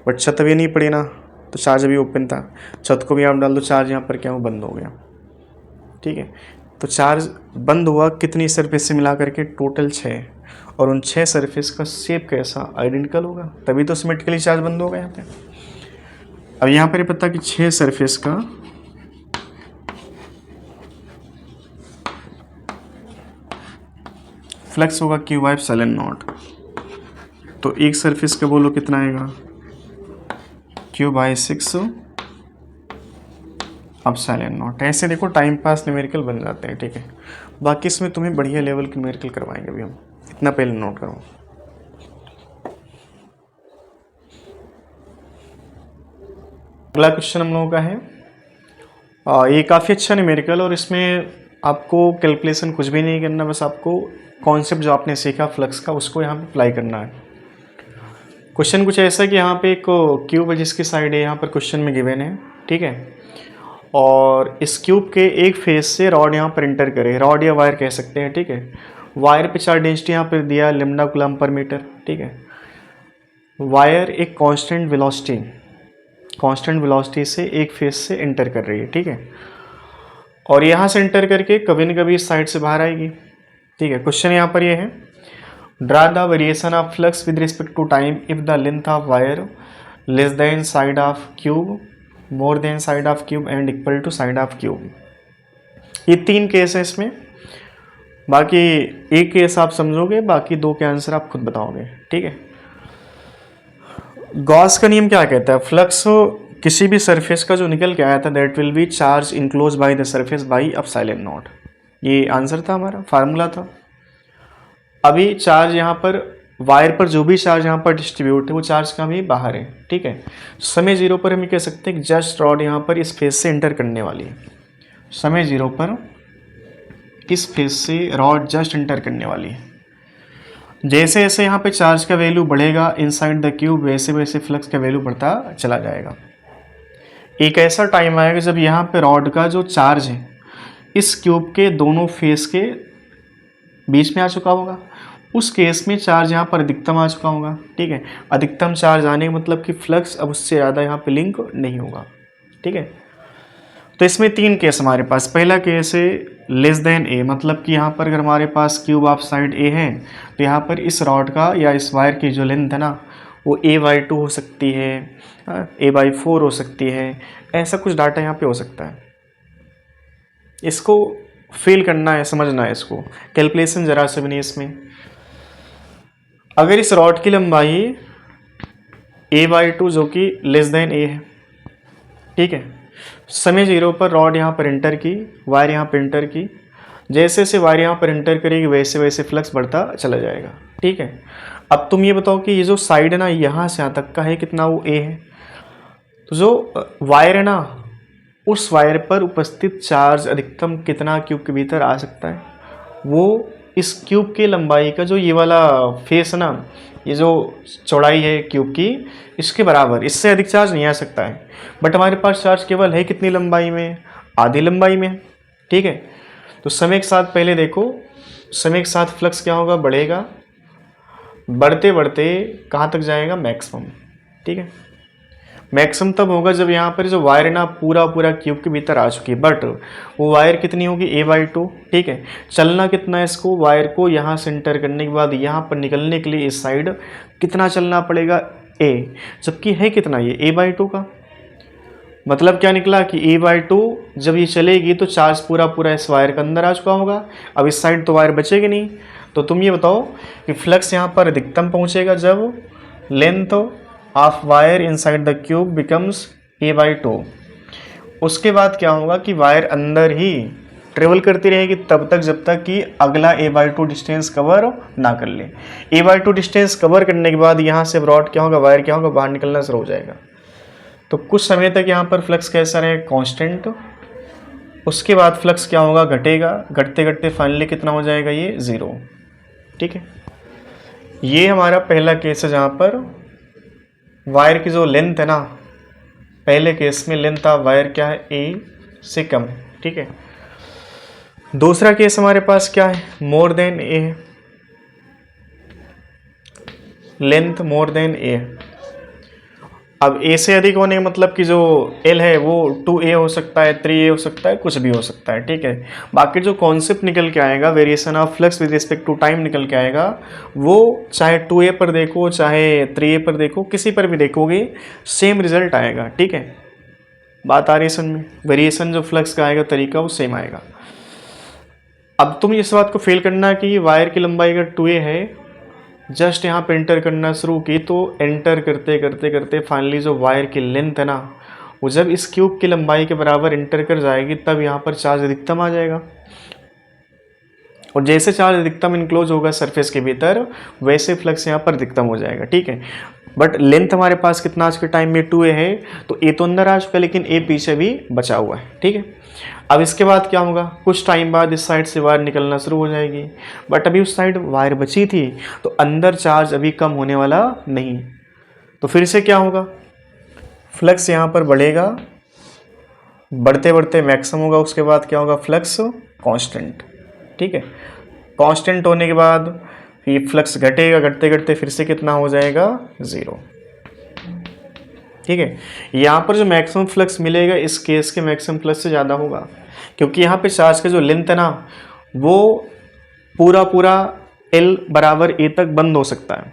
बट छत अभी नहीं पड़ी ना, तो चार्ज अभी ओपन था, छत को भी आप डाल दो, चार्ज यहाँ पर क्या हो, बंद हो गया, ठीक है। तो चार्ज बंद हुआ कितनी सरफेस से मिला करके, टोटल 6। और उन 6 सरफेस का शेप कैसा, आइडेंटिकल होगा, तभी तो सिमेट्रिकली चार्ज बंद होगा यहाँ पे। अब यहाँ पर पता कि 6 सरफेस का फ्लक्स होगा Q/ε0। तो एक सरफेस का बोलो कितना आएगा, Q/6 ε0। ऐसे देखो टाइम पास न्यूमेरिकल बन जाते हैं, ठीक है। बाकी इसमें तुम्हें बढ़िया लेवल के न्यूमेरिकल करवाएंगे अभी हम, इतना पहले नोट करो। अगला क्वेश्चन हम लोगों का है, ये काफ़ी अच्छा न्यूमेरिकल, और इसमें आपको कैलकुलेशन कुछ भी नहीं करना, बस आपको कॉन्सेप्ट जो आपने सीखा फ्लक्स का उसको यहाँ पे अप्लाई करना है। क्वेश्चन कुछ ऐसा कि यहाँ पे एक क्यूब है जिसकी साइड है यहाँ पर क्वेश्चन में गिवन है, ठीक है। और इस क्यूब के एक फेस से रॉड यहाँ पर इंटर करे, रॉड या वायर कह सकते हैं, ठीक है। वायर पे चार्ज डेंसिटी यहाँ पर दिया λ कूलम पर मीटर, ठीक है। वायर एक कांस्टेंट वेलोसिटी से एक फेस से एंटर कर रही है, ठीक है। और यहाँ से एंटर करके कभी न कभी इस साइड से बाहर आएगी, ठीक है। क्वेश्चन यहाँ पर ये है, draw the variation of flux with respect to time if the length of wire less than side of cube, more than side of cube and equal to side of cube. ये 3 case है इसमें, बाकी एक case आप समझोगे, बाकी 2 के answer आप खुद बताओगे, ठीक है। गॉस का नियम क्या कहता है, फ्लक्स किसी भी सरफेस का जो निकल के आया था that will be charge enclose by the surface by ε0। ये आंसर था हमारा, फार्मूला था। अभी चार्ज यहाँ पर वायर पर जो भी चार्ज यहाँ पर डिस्ट्रीब्यूट है वो चार्ज का भी बाहर है, ठीक है। समय जीरो पर हम ये कह सकते हैं कि जस्ट रॉड यहाँ पर इस फेस से एंटर करने वाली है। समय जीरो पर इस फेस से रॉड जस्ट एंटर करने वाली है। जैसे जैसे यहाँ पे चार्ज का वैल्यू बढ़ेगा इनसाइड द क्यूब, वैसे वैसे फ्लक्स का वैल्यू बढ़ता चला जाएगा। एक ऐसा टाइम आएगा जब यहाँ पे रॉड का जो चार्ज है इस क्यूब के दोनों फेस के बीच में आ चुका होगा। उस केस में चार्ज यहाँ पर अधिकतम आ चुका होगा, ठीक है। अधिकतम चार्ज आने का मतलब कि फ्लक्स अब उससे ज़्यादा यहाँ पे लिंक नहीं होगा, ठीक है। तो इसमें तीन केस हमारे पास। पहला केस है लेस देन ए, मतलब कि यहाँ पर अगर हमारे पास क्यूब ऑफ साइड ए है तो यहाँ पर इस रॉड का या इस वायर की जो लेंथ है ना वो a/2 हो सकती है, a/4 हो सकती है, ऐसा कुछ डाटा यहाँ पे हो सकता है। इसको फील करना है, समझना है, इसको कैलकुलेशन ज़रा से भी नहीं इसमें। अगर इस रॉड की लंबाई a/2 जो कि लेस देन ए है, ठीक है, समय जीरो पर रॉड यहाँ पर एंटर की, वायर यहाँ पर एंटर की, जैसे जैसे वायर यहाँ पर एंटर करेगी वैसे वैसे फ्लक्स बढ़ता चला जाएगा, ठीक है। अब तुम ये बताओ कि ये जो साइड है ना यहाँ से यहाँ तक का है कितना, वो ए है। तो जो वायर है ना उस वायर पर उपस्थित चार्ज अधिकतम कितना क्यूब के भीतर आ सकता है, वो इस क्यूब के लंबाई का जो ये वाला फेस है ना, ये जो चौड़ाई है क्यूब की, इसके बराबर, इससे अधिक चार्ज नहीं आ सकता है। बट हमारे पास चार्ज केवल है कितनी लंबाई में, आधी लंबाई में, ठीक है। तो समय के साथ पहले देखो, समय के साथ फ्लक्स क्या होगा, बढ़ेगा, बढ़ते बढ़ते कहाँ तक जाएगा, मैक्सिमम, ठीक है। मैक्सिमम तब होगा जब यहाँ पर जो वायर है ना पूरा पूरा क्यूब के भीतर आ चुकी है, बट वो वायर कितनी होगी, a/2, ठीक है। चलना कितना है इसको, वायर को यहाँ से एंटर करने के बाद यहाँ पर निकलने के लिए इस साइड कितना चलना पड़ेगा, a, जबकि है कितना ये a/2 का। मतलब क्या निकला कि a/2 जब ये चलेगी तो चार्ज पूरा पूरा इस वायर के अंदर आ चुका होगा। अब इस साइड तो वायर बचेगी नहीं। तो तुम ये बताओ कि फ्लक्स यहाँ पर अधिकतम पहुँचेगा जब length of wire inside the cube becomes a/2। उसके बाद क्या होगा कि वायर अंदर ही ट्रेवल करती रहेगी तब तक जब तक कि अगला a/2 डिस्टेंस कवर ना कर ले। a/2 डिस्टेंस कवर करने के बाद यहाँ से रॉड क्या होगा, वायर क्या होगा, बाहर निकलना शुरू हो जाएगा। तो कुछ समय तक यहाँ पर फ्लक्स कैसा रहेगा, कांस्टेंट। उसके बाद फ्लक्स क्या होगा, घटेगा, घटते घटते फाइनली कितना हो जाएगा, ये 0, ठीक है। ये हमारा पहला केस है जहाँ पर वायर की जो लेंथ है ना, पहले केस में लेंथ ऑफ वायर क्या है, a से कम है, ठीक है। दूसरा केस हमारे पास क्या है, मोर देन a है, लेंथ मोर देन a है। अब a से अधिक होने का मतलब कि जो l है वो 2a हो सकता है, 3a हो सकता है, कुछ भी हो सकता है, ठीक है। बाकी जो कॉन्सेप्ट निकल के आएगा, variation of flux with respect to time निकल के आएगा, वो चाहे 2a पर देखो चाहे 3a पर देखो, किसी पर भी देखोगे सेम रिजल्ट आएगा, ठीक है। बात आ रही है समझ में, वेरिएशन जो फ्लक्स का आएगा तरीका वो सेम आएगा। अब तुम इस बात को फील करना कि वायर की लंबाई अगर 2a है, जस्ट यहाँ पे एंटर करना शुरू की तो एंटर करते करते करते फाइनली जो वायर की लेंथ है ना वो जब इस क्यूब की लंबाई के बराबर एंटर कर जाएगी तब यहाँ पर चार्ज अधिकतम आ जाएगा। और जैसे चार्ज अधिकतम इनक्लोज होगा सरफेस के भीतर वैसे फ्लक्स यहाँ पर अधिकतम हो जाएगा, ठीक है। बट लेंथ हमारे पास कितना आज के टाइम में 2a है, तो a तो अंदर आ चुका है लेकिन a पीछे भी बचा हुआ है, ठीक है। अब इसके बाद क्या होगा, कुछ टाइम बाद इस साइड से वायर निकलना शुरू हो जाएगी, बट अभी उस साइड वायर बची थी तो अंदर चार्ज अभी कम होने वाला नहीं। तो फिर से क्या होगा, फ्लक्स यहाँ पर बढ़ेगा, बढ़ते बढ़ते मैक्सिमम होगा, उसके बाद क्या होगा, फ्लक्स कांस्टेंट, ठीक है। कांस्टेंट होने के बाद ये फ्लक्स घटेगा, घटते घटते फिर से कितना हो जाएगा, 0, ठीक है। यहाँ पर जो मैक्सिमम फ्लक्स मिलेगा इस केस के मैक्सिमम फ्लक्स से ज़्यादा होगा, क्योंकि यहाँ पे चार्ज का जो लेंथ है ना वो पूरा पूरा L बराबर a तक बंद हो सकता है,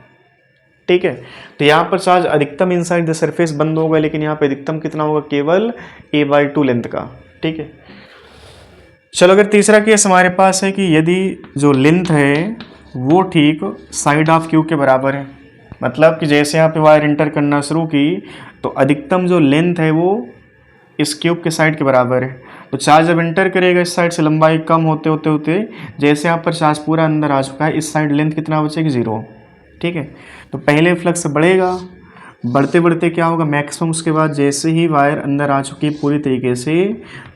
ठीक है। तो यहाँ पर चार्ज अधिकतम इनसाइड द सरफेस बंद होगा, लेकिन यहाँ पे अधिकतम कितना होगा, केवल a/2 लेंथ का, ठीक है। चलो अगर तीसरा केस हमारे पास है कि यदि जो लेंथ है वो ठीक साइड ऑफ क्यूब के बराबर है, मतलब कि जैसे यहाँ पे वायर इंटर करना शुरू की तो अधिकतम जो लेंथ है वो इस क्यूब के साइड के बराबर है, तो चार्ज जब एंटर करेगा इस साइड से लंबाई कम होते होते होते जैसे यहाँ पर चार्ज पूरा अंदर आ चुका है, इस साइड लेंथ कितना बचेगी 0। ठीक है, तो पहले फ्लक्स बढ़ेगा, बढ़ते बढ़ते क्या होगा मैक्सिमम, उसके बाद जैसे ही वायर अंदर आ चुकी है पूरी तरीके से,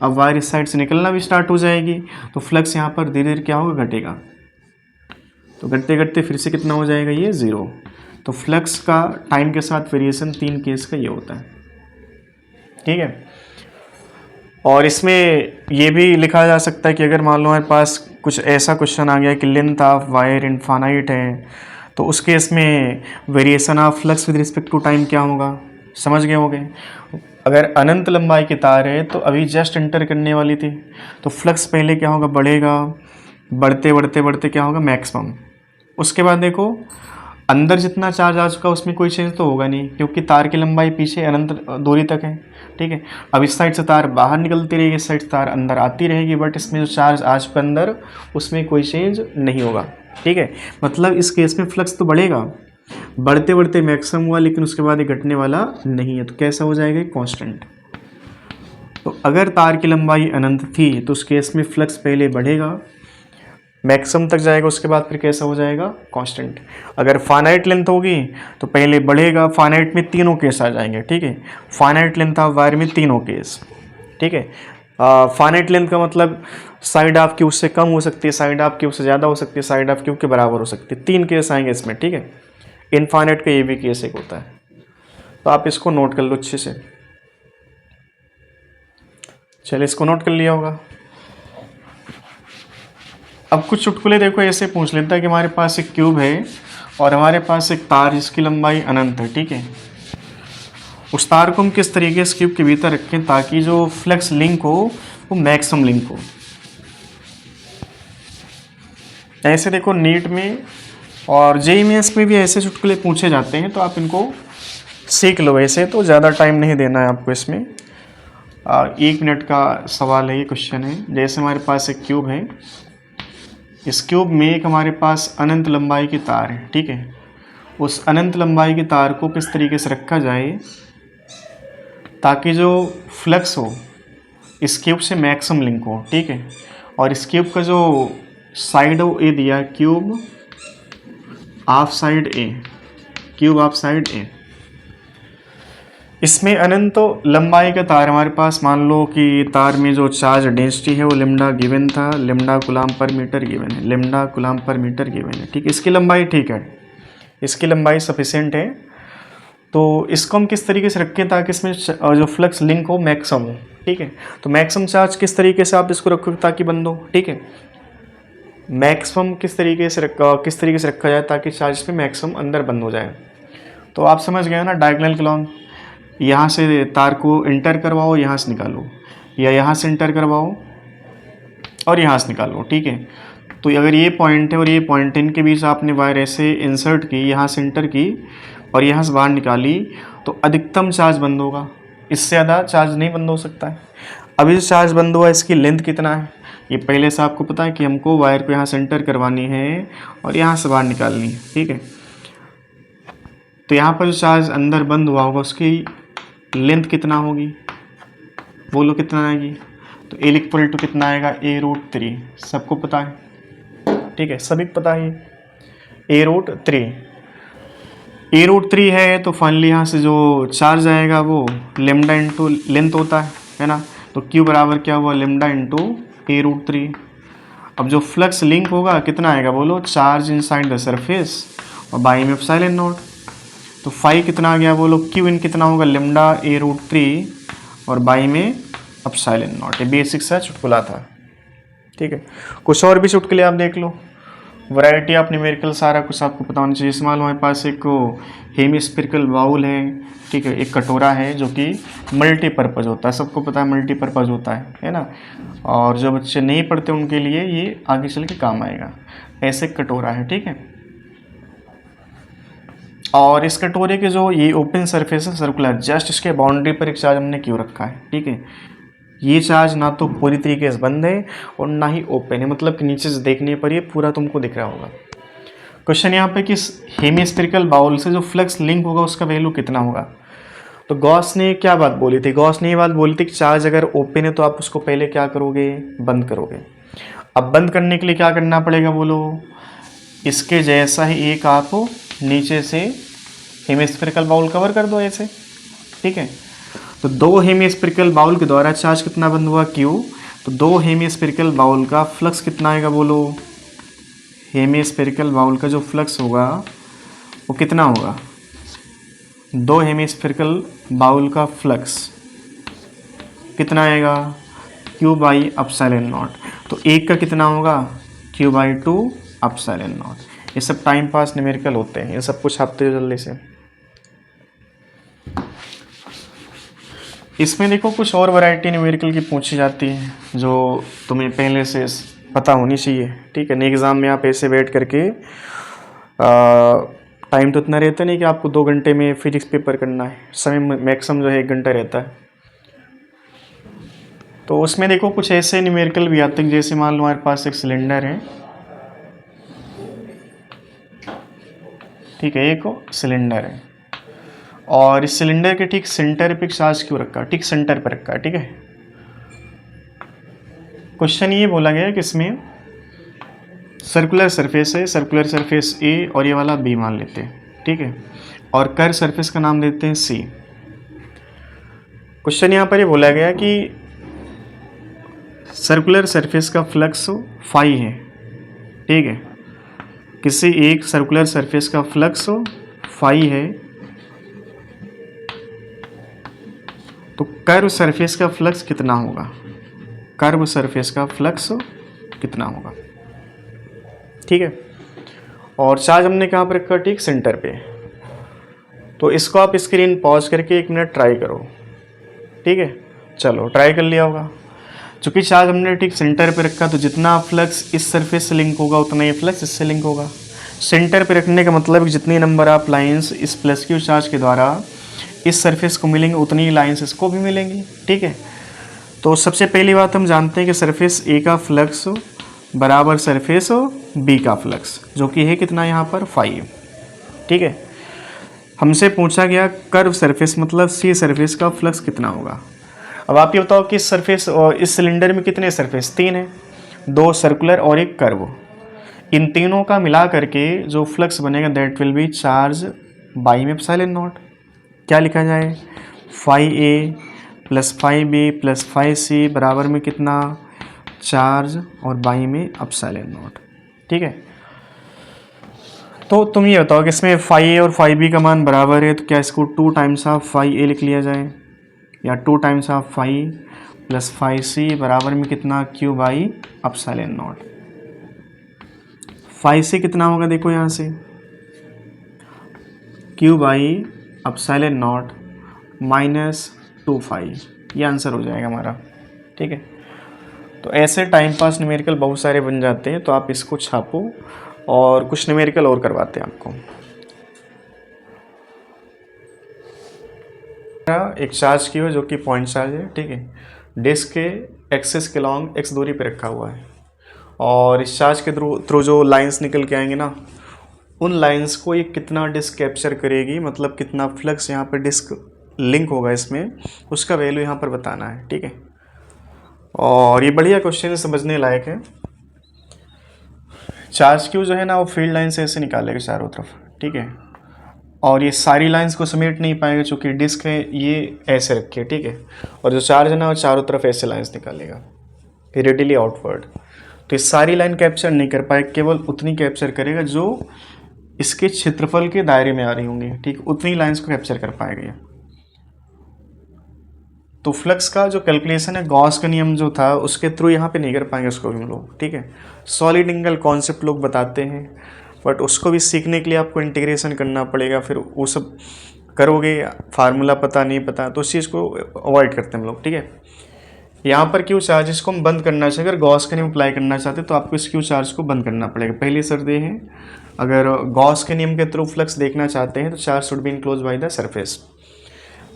अब वायर इस साइड से निकलना भी स्टार्ट हो जाएगी, तो फ्लक्स यहाँ पर धीरे धीरे क्या होगा घटेगा, तो घटते घटते फिर से कितना हो जाएगा ये 0। तो फ्लक्स का टाइम के साथ वेरिएशन 3 केस का ये होता है। ठीक है, और इसमें ये भी लिखा जा सकता है कि अगर मान लो हमारे पास कुछ ऐसा क्वेश्चन आ गया कि लेंथ ऑफ वायर इनफाइनाइट है, तो उस केस में variation of flux with respect to time क्या होगा, समझ गए होंगे। अगर अनंत लंबाई की तार है तो अभी जस्ट एंटर करने वाली थी, तो फ्लक्स पहले क्या होगा बढ़ेगा, बढ़ते बढ़ते बढ़ते क्या होगा मैक्सिमम, उसके बाद देखो अंदर जितना चार्ज आ चुका उसमें कोई चेंज तो होगा नहीं, क्योंकि तार की लंबाई पीछे अनंत दूरी तक है। ठीक है, अब इस साइड से तार बाहर निकलती रहेगी, इस साइड से तार अंदर आती रहेगी, बट इसमें जो चार्ज आ चुका अंदर उसमें कोई चेंज नहीं होगा। ठीक है, मतलब इस केस में फ्लक्स तो बढ़ेगा, बढ़ते बढ़ते मैक्सिमम हुआ, लेकिन उसके बाद ये घटने वाला नहीं है, तो कैसा हो जाएगा कांस्टेंट। तो अगर तार की लंबाई अनंत थी तो उस केस में फ्लक्स पहले बढ़ेगा, मैक्सिमम तक जाएगा, उसके बाद फिर कैसा हो जाएगा कांस्टेंट। अगर फाइनाइट लेंथ होगी तो पहले बढ़ेगा, फाइनाइट में तीनों केस आ जाएंगे। ठीक है, फाइनाइट लेंथ ऑफ वायर में तीनों केस। ठीक है, फाइनाइट लेंथ का मतलब साइड ऑफ क्यूब से कम हो सकती है, साइड ऑफ क्यूब से ज़्यादा हो सकती है, साइड ऑफ क्यूब के बराबर हो सकती है, 3 केस आएंगे इसमें। ठीक है, इनफाइनाइट का ये भी केस एक होता है, तो आप इसको नोट कर लो अच्छे से। चलिए इसको नोट कर लिया होगा। अब कुछ चुटकुले देखो ऐसे पूछ लेता है कि हमारे पास एक क्यूब है और हमारे पास एक तार जिसकी लंबाई अनंत है। ठीक है, उस तार को हम किस तरीके से क्यूब के भीतर रखें ताकि जो फ्लक्स लिंक हो वो मैक्सिमम लिंक हो। ऐसे देखो नीट में और जेईई मेंस में भी ऐसे चुटकुले पूछे जाते हैं, तो आप इनको सीख लो। वैसे तो ज़्यादा टाइम नहीं देना है आपको इसमें, 1 मिनट का सवाल है, ये क्वेश्चन है। जैसे हमारे पास एक क्यूब है, इस क्यूब में एक हमारे पास अनंत लंबाई की तार है। ठीक है, उस अनंत लंबाई की तार को किस तरीके से रखा जाए ताकि जो फ्लक्स हो इस क्यूब से मैक्सिमम लिंक हो। ठीक है, और इस क्यूब का जो साइड हो ए दिया, cube of side A, cube of side A, इसमें अनंत लंबाई का तार हमारे पास, मान लो कि तार में जो चार्ज डेंसिटी है वो लेमडा गिवन था, lambda coulomb per metre given है, lambda coulomb per metre given है। ठीक, इसकी लंबाई ठीक है, इसकी लंबाई सफिशिएंट है। तो इसको हम किस तरीके से रखें ताकि इसमें जो फ्लक्स लिंक हो मैक्सिमम हो। ठीक है, तो मैक्सिमम चार्ज किस तरीके से आप इसको रखोगे ताकि बंद हो। ठीक है, मैक्सिमम किस तरीके से रखा जाए ताकि चार्ज पे मैक्सिमम अंदर बंद हो जाए। तो आप समझ गए ना, डायगोनल कॉलम, यहाँ से तार को इंटर करवाओ, यहाँ से निकालो, या यहाँ से इंटर करवाओ और यहाँ से निकालो। ठीक है, तो अगर ये पॉइंट है और ये पॉइंट है, इनके बीच आपने वायर ऐसे इंसर्ट की, यहाँ से इंटर की और यहाँ से बाहर निकाली, तो अधिकतम चार्ज बंद होगा, इससे ज़्यादा चार्ज नहीं बंद हो सकता है। अभी जो चार्ज बंद हुआ इसकी लेंथ कितना है ये पहले से आपको पता है कि हमको वायर को यहाँ से इंटर करवानी है और यहाँ से बाहर निकालनी है। ठीक है, तो यहाँ पर जो चार्ज अंदर बंद हुआ होगा उसकी लेंथ कितना होगी, बोलो कितना आएगी। तो एल इक्वल टू कितना आएगा, a√3, सबको पता है। ठीक है, सभी को पता है a√3, a√3 है। तो फाइनली यहाँ से जो चार्ज आएगा वो लेमडा इंटू लेंथ होता है ना, तो Q बराबर क्या हुआ, लेमडा इंटू a√3। अब जो फ्लक्स लिंक होगा कितना आएगा, बोलो, चार्ज इनसाइड द सरफेस और बाई में एप्सिलॉन नॉट। तो फाई कितना आ गया, बोलो, Q इन कितना होगा, लेमडा a√3 और बाई में एप्सिलॉन नॉट। ये बेसिक सा चुटकुला था। ठीक है, कुछ और भी चुटकुले आप देख लो, वैरायटी ऑफ न्यूमेरिकल सारा कुछ आपको पता होना चाहिए। जैसे मान लो हमारे पास एक हेमिस्फेरिकल बाउल है, ठीक है, एक कटोरा है जो कि मल्टीपर्पज़ होता है, सबको पता है मल्टीपर्पज़ होता है ना। और जो बच्चे नहीं पढ़ते उनके लिए ये आगे चल के काम आएगा। ऐसे कटोरा है, ठीक है, और इस कटोरे के जो ये ओपन सरफेस है सर्कुलर, जस्ट इसके बाउंड्री पर एक चार्ज हमने क्यों रखा है। ठीक है, ये चार्ज ना तो पूरी तरीके से बंद है और ना ही ओपन है, मतलब कि नीचे से देखने पर ये पूरा तुमको दिख रहा होगा। क्वेश्चन यहाँ पे कि हेमिस्फेरिकल बाउल से जो फ्लक्स लिंक होगा उसका वैल्यू कितना होगा। तो गॉस ने क्या बात बोली थी, गॉस ने ये बात बोली थी कि चार्ज अगर ओपन है तो आप उसको पहले क्या करोगे, बंद करोगे। अब बंद करने के लिए क्या करना पड़ेगा बोलो, इसके जैसा ही एक आप नीचे से हेमिस्फेरिकल बाउल कवर कर दो ऐसे, ठीक है। तो 2 हेमिस्फेरिकल बाउल के द्वारा चार्ज कितना बंद हुआ, Q। तो 2 हेमिस्फेरिकल बाउल का फ्लक्स कितना आएगा बोलो, हेमिस्फेरिकल बाउल का जो फ्लक्स होगा वो कितना होगा, 2 हेमिस्फेरिकल बाउल का फ्लक्स कितना आएगा, Q बाई एप्सिलॉन नॉट। तो एक का कितना होगा, Q बाई 2 एप्सिलॉन नॉट। ये सब टाइम पास न्यूमेरिकल होते हैं, ये सब कुछ छापते हो जल्दी से। इसमें देखो कुछ और वैरायटी न्यूमेरिकल की पूछी जाती है जो तुम्हें पहले से पता होनी चाहिए, ठीक है। नहीं एग्ज़ाम में आप ऐसे वेट करके टाइम तो इतना रहता नहीं कि आपको 2 घंटे में फिजिक्स पेपर करना है, समय मैक्सिमम जो है 1 घंटा रहता है। तो उसमें देखो कुछ ऐसे न्यूमेरिकल भी आते हैं, जैसे मान लो हमारे पास एक सिलेंडर है, ठीक है, एक सिलेंडर है और इस सिलेंडर के ठीक सेंटर पे चार्ज क्यों रखा, ठीक सेंटर पे रखा है, ठीक है। क्वेश्चन ये बोला गया कि इसमें सर्कुलर सरफेस है, सर्कुलर सरफेस ए और ये वाला बी मान लेते हैं, ठीक है, और कर्व सरफेस का नाम देते हैं सी। क्वेश्चन यहाँ पर ये बोला गया कि सर्कुलर सरफेस का फ्लक्स फाई है, ठीक है, किसी एक सर्कुलर सरफेस का फ्लक्स फाई है, तो कर्व सरफेस का फ्लक्स कितना होगा, कर्व सरफेस का फ्लक्स कितना होगा, ठीक है। और चार्ज हमने कहाँ पर रखा, ठीक सेंटर पे। तो इसको आप स्क्रीन पॉज करके 1 मिनट ट्राई करो, ठीक है। चलो ट्राई कर लिया होगा। चूँकि चार्ज हमने ठीक सेंटर पे रखा तो जितना फ्लक्स इस सरफेस से लिंक होगा उतना ही फ्लक्स इससे लिंक होगा। सेंटर पे रखने का मतलब जितनी नंबर ऑफ लाइंस इस प्लस क्यू चार्ज के द्वारा इस सरफेस को मिलेंगे उतनी ही लाइंस इसको भी मिलेंगी, ठीक है। तो सबसे पहली बात हम जानते हैं कि सरफेस ए का फ्लक्स बराबर सरफेस बी का फ्लक्स, जो कि है कितना यहाँ पर 5, ठीक है। हमसे पूछा गया कर्व सरफेस मतलब सी सरफेस का फ्लक्स कितना होगा। अब आप ये बताओ कि इस सरफेस और इस सिलेंडर में कितने सरफेस, 3 है, 2 सर्कुलर और 1 कर्व। इन तीनों का मिला करके जो फ्लक्स बनेगा that will be charge by में एप्सिलॉन नॉट। क्या लिखा जाए, 5a plus 5b plus 5c बराबर में कितना, चार्ज और बाई में एप्सिलॉन नॉट, ठीक है। तो तुम ये बताओ कि इसमें 5a और 5b का मान बराबर है, तो क्या इसको 2 टाइम्स ऑफ 5a लिख लिया जाए, या 2 टाइम्स ऑफ 5 प्लस 5c बराबर में कितना, q by epsilon not. 5c कितना होगा देखो यहाँ से, q by epsilon not minus 2 ये आंसर हो जाएगा हमारा, ठीक है। तो ऐसे टाइम पास न्यूमेरिकल बहुत सारे बन जाते हैं, तो आप इसको छापो और कुछ न्यूमेरिकल और करवाते हैं आपको। एक चार्ज की हो जो कि पॉइंट चार्ज है, ठीक है, डिस्क के एक्सिस के लॉन्ग x दूरी पे रखा हुआ है और इस चार्ज के थ्रू जो लाइंस निकल के आएंगे ना, उन लाइंस को ये कितना डिस्क कैप्चर करेगी, मतलब कितना फ्लक्स यहाँ पे डिस्क लिंक होगा इसमें, उसका वैल्यू यहाँ पर बताना है, ठीक है। और ये बढ़िया क्वेश्चन समझने लायक है। चार्ज क्यू जो है ना वो फील्ड लाइन से ऐसे निकालेगा चारों तरफ, ठीक है, और ये सारी लाइंस को समेट नहीं पाएगा चूँकि डिस्क है ये ऐसे रखी है, ठीक है, और जो चार्ज है ना वो चारों तरफ ऐसे लाइंस निकालेगा रेडियली आउटवर्ड। तो ये सारी लाइन कैप्चर नहीं कर पाएगा, केवल उतनी कैप्चर करेगा जो इसके क्षेत्रफल के दायरे में आ रही होंगी, ठीक, उतनी लाइंस को कैप्चर कर पाएगा ये। तो फ्लक्स का जो कैलकुलेशन है गॉस का नियम जो था उसके थ्रू यहाँ पे नहीं कर पाएंगे उसको भी हम लोग, ठीक है। सॉलिड एंगल कॉन्सेप्ट लोग बताते हैं, बट उसको भी सीखने के लिए आपको इंटीग्रेशन करना पड़ेगा, फिर वो सब करोगे, फार्मूला पता नहीं पता, तो उस चीज़ को अवॉइड करते हैं हम लोग, ठीक है। यहाँ पर क्यू चार्ज को हम बंद करना चाहिए, अगर गॉस का नियम अप्लाई करना चाहते तो आपको इस क्यू चार्ज को बंद करना पड़ेगा। पहली शर्त ये है, अगर गॉस के नियम के थ्रू फ्लक्स देखना चाहते हैं तो charge should be enclose by the surface.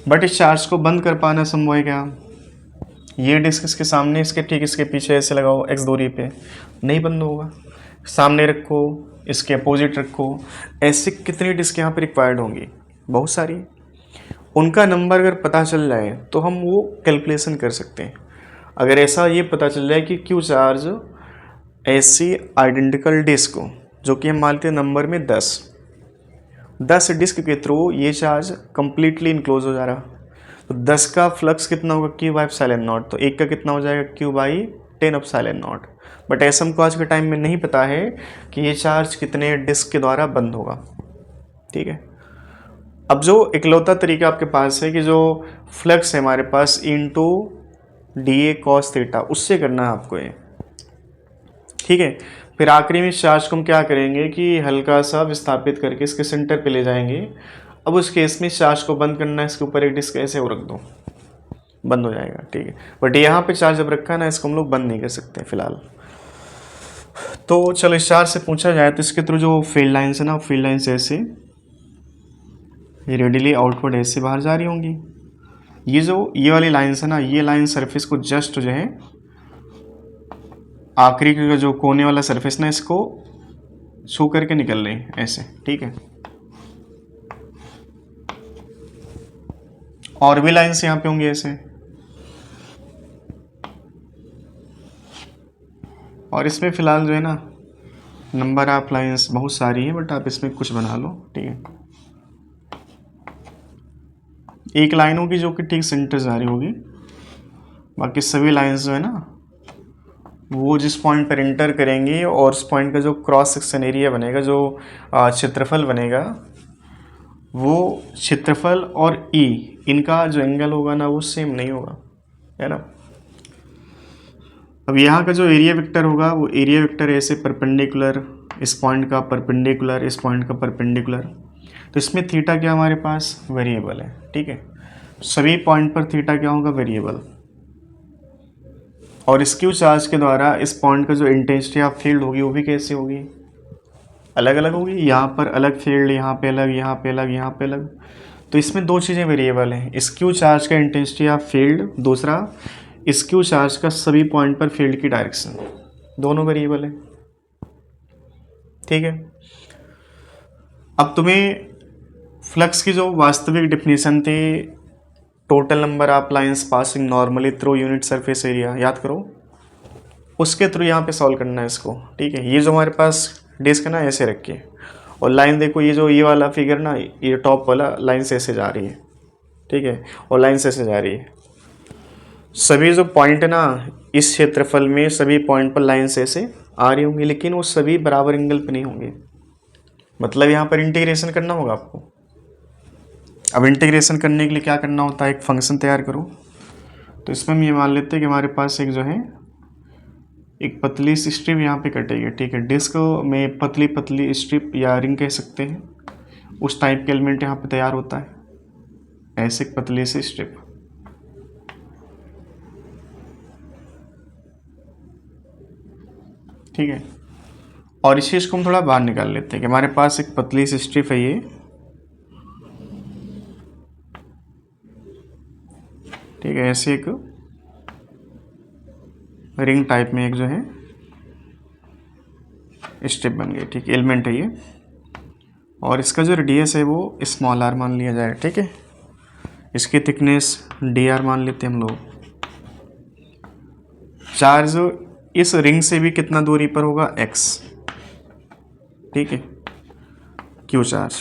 But इस चार्ज को बंद कर पाना संभव है क्या, ये डिस्क इसके सामने, इसके ठीक इसके पीछे ऐसे लगाओ x दूरी पे, नहीं बंद होगा। सामने रखो, इसके अपोजिट रखो, ऐसे कितनी डिस्क यहाँ पे रिक्वायर्ड होंगी, बहुत सारी। उनका नंबर अगर पता चल जाए तो हम वो कैलकुलेशन कर सकते हैं। अगर ऐसा ये पता चल जाए कि क्यू चार्ज ऐसी आइडेंटिकल डिस्क को, जो कि हम मानते हैं नंबर में 10 डिस्क के थ्रू ये चार्ज कंप्लीटली इनक्लोज हो जा रहा, तो 10 का फ्लक्स कितना होगा, क्यू बाई एप्सिलॉन नॉट, तो एक का कितना हो जाएगा, Q by 10 epsilon not. But ऐसा हमको आज के टाइम में नहीं पता है कि ये चार्ज कितने डिस्क के द्वारा बंद होगा। ठीक है, अब जो इकलौता तरीका आपके पास है कि जो फ्लक्स है हमारे पास into D A cos theta, उससे करना है आपको ये। ठीक है, फिर आखिरी में इस चार्ज को हम क्या करेंगे कि हल्का सा विस्थापित करके इसके सेंटर पे ले जाएंगे। अब उस केस में इस चार्ज को बंद करना है, इसके ऊपर एक डिस्क ऐसे रख दो, बंद हो जाएगा। ठीक है, बट यहाँ पे चार्ज जब रखा है ना, इसको हम लोग बंद नहीं कर सकते फिलहाल। तो चलो इस चार्ज से पूछा जाए तो इसके थ्रू जो फील्ड लाइन्स है ना, फील्ड लाइन्स ऐसे रेडिली आउटवर्ड ऐसे बाहर जा रही होंगी। ये वाली लाइन्स है ना, ये लाइन सरफेस को जस्ट जो है आखिरी का जो कोने वाला सरफेस ना, इसको छू करके निकल रही है ऐसे। ठीक है, और भी लाइन्स यहाँ पे होंगी ऐसे, और इसमें फिलहाल जो है ना नंबर ऑफ लाइन्स बहुत सारी है, बट आप इसमें कुछ बना लो। ठीक है, एक लाइन होगी जो कि ठीक सेंटर जा रही होगी, बाकी सभी लाइन्स जो है ना वो जिस पॉइंट पर इंटर करेंगी और उस पॉइंट का जो क्रॉस सेक्शन एरिया बनेगा, जो क्षेत्रफल बनेगा, वो क्षेत्रफल और ई इनका जो एंगल होगा ना वो सेम नहीं होगा, है ना। अब यहाँ का जो एरिया वेक्टर होगा वो एरिया वेक्टर ऐसे परपेंडिकुलर, इस पॉइंट का परपेंडिकुलर, इस पॉइंट का परपेंडिकुलर, तो इसमें थीटा क्या हमारे पास वेरिएबल है। ठीक है, सभी पॉइंट पर थीटा क्या होगा, वेरिएबल। और इस क्यू चार्ज के द्वारा इस पॉइंट का जो इंटेंसिटी ऑफ फील्ड होगी वो भी कैसे होगी, अलग अलग होगी। यहाँ पर अलग फील्ड, यहाँ पे अलग, यहाँ पे अलग, यहाँ पे अलग। तो इसमें दो चीज़ें वेरिएबल हैं, इस क्यू चार्ज का इंटेंसिटी ऑफ फील्ड, दूसरा इस क्यू चार्ज का सभी पॉइंट पर फील्ड की डायरेक्शन, दोनों वेरिएबल है। ठीक है, अब तुम्हें फ्लक्स की जो वास्तविक डिफिनीशन थी, total number of lines passing normally through unit surface area, याद करो, उसके थ्रू यहाँ पे सॉल्व करना है इसको। ठीक है, ये जो हमारे पास डिस्क है ना ऐसे रखिए, और लाइन देखो, ये वाला फिगर ना, ये टॉप वाला लाइन से ऐसे जा रही है। ठीक है, और लाइन से ऐसे जा रही है, सभी जो पॉइंट है ना इस क्षेत्रफल में सभी पॉइंट पर लाइन से ऐसे आ रही होंगी, लेकिन वो सभी बराबर एंगल पे नहीं होंगे। मतलब यहाँ पर इंटीग्रेशन करना होगा आपको। अब इंटीग्रेशन करने के लिए क्या करना होता है, एक फंक्शन तैयार करो। तो इसमें हम ये मान लेते हैं कि हमारे पास एक जो है एक पतली सी स्ट्रिप यहाँ पे कटेगी। ठीक है, डिस्क में पतली पतली स्ट्रिप या रिंग कह सकते हैं, उस टाइप के एलिमेंट यहाँ पे तैयार होता है, ऐसे एक पतली सी स्ट्रिप। ठीक है, और इस चीज़ को हम थोड़ा बाहर निकाल लेते हैं कि हमारे पास एक पतली सी स्ट्रिप है ये। ठीक है, ऐसे एक रिंग टाइप में एक जो है स्ट्रिप बन गई। ठीक है, एलिमेंट है ये, और इसका जो रेडियस है वो स्मॉल आर मान लिया जाए। ठीक है, इसकी थिकनेस डी आर मान लेते हैं हम लोग। चार्ज इस रिंग से भी कितना दूरी पर होगा, एक्स। ठीक है, क्यू चार्ज,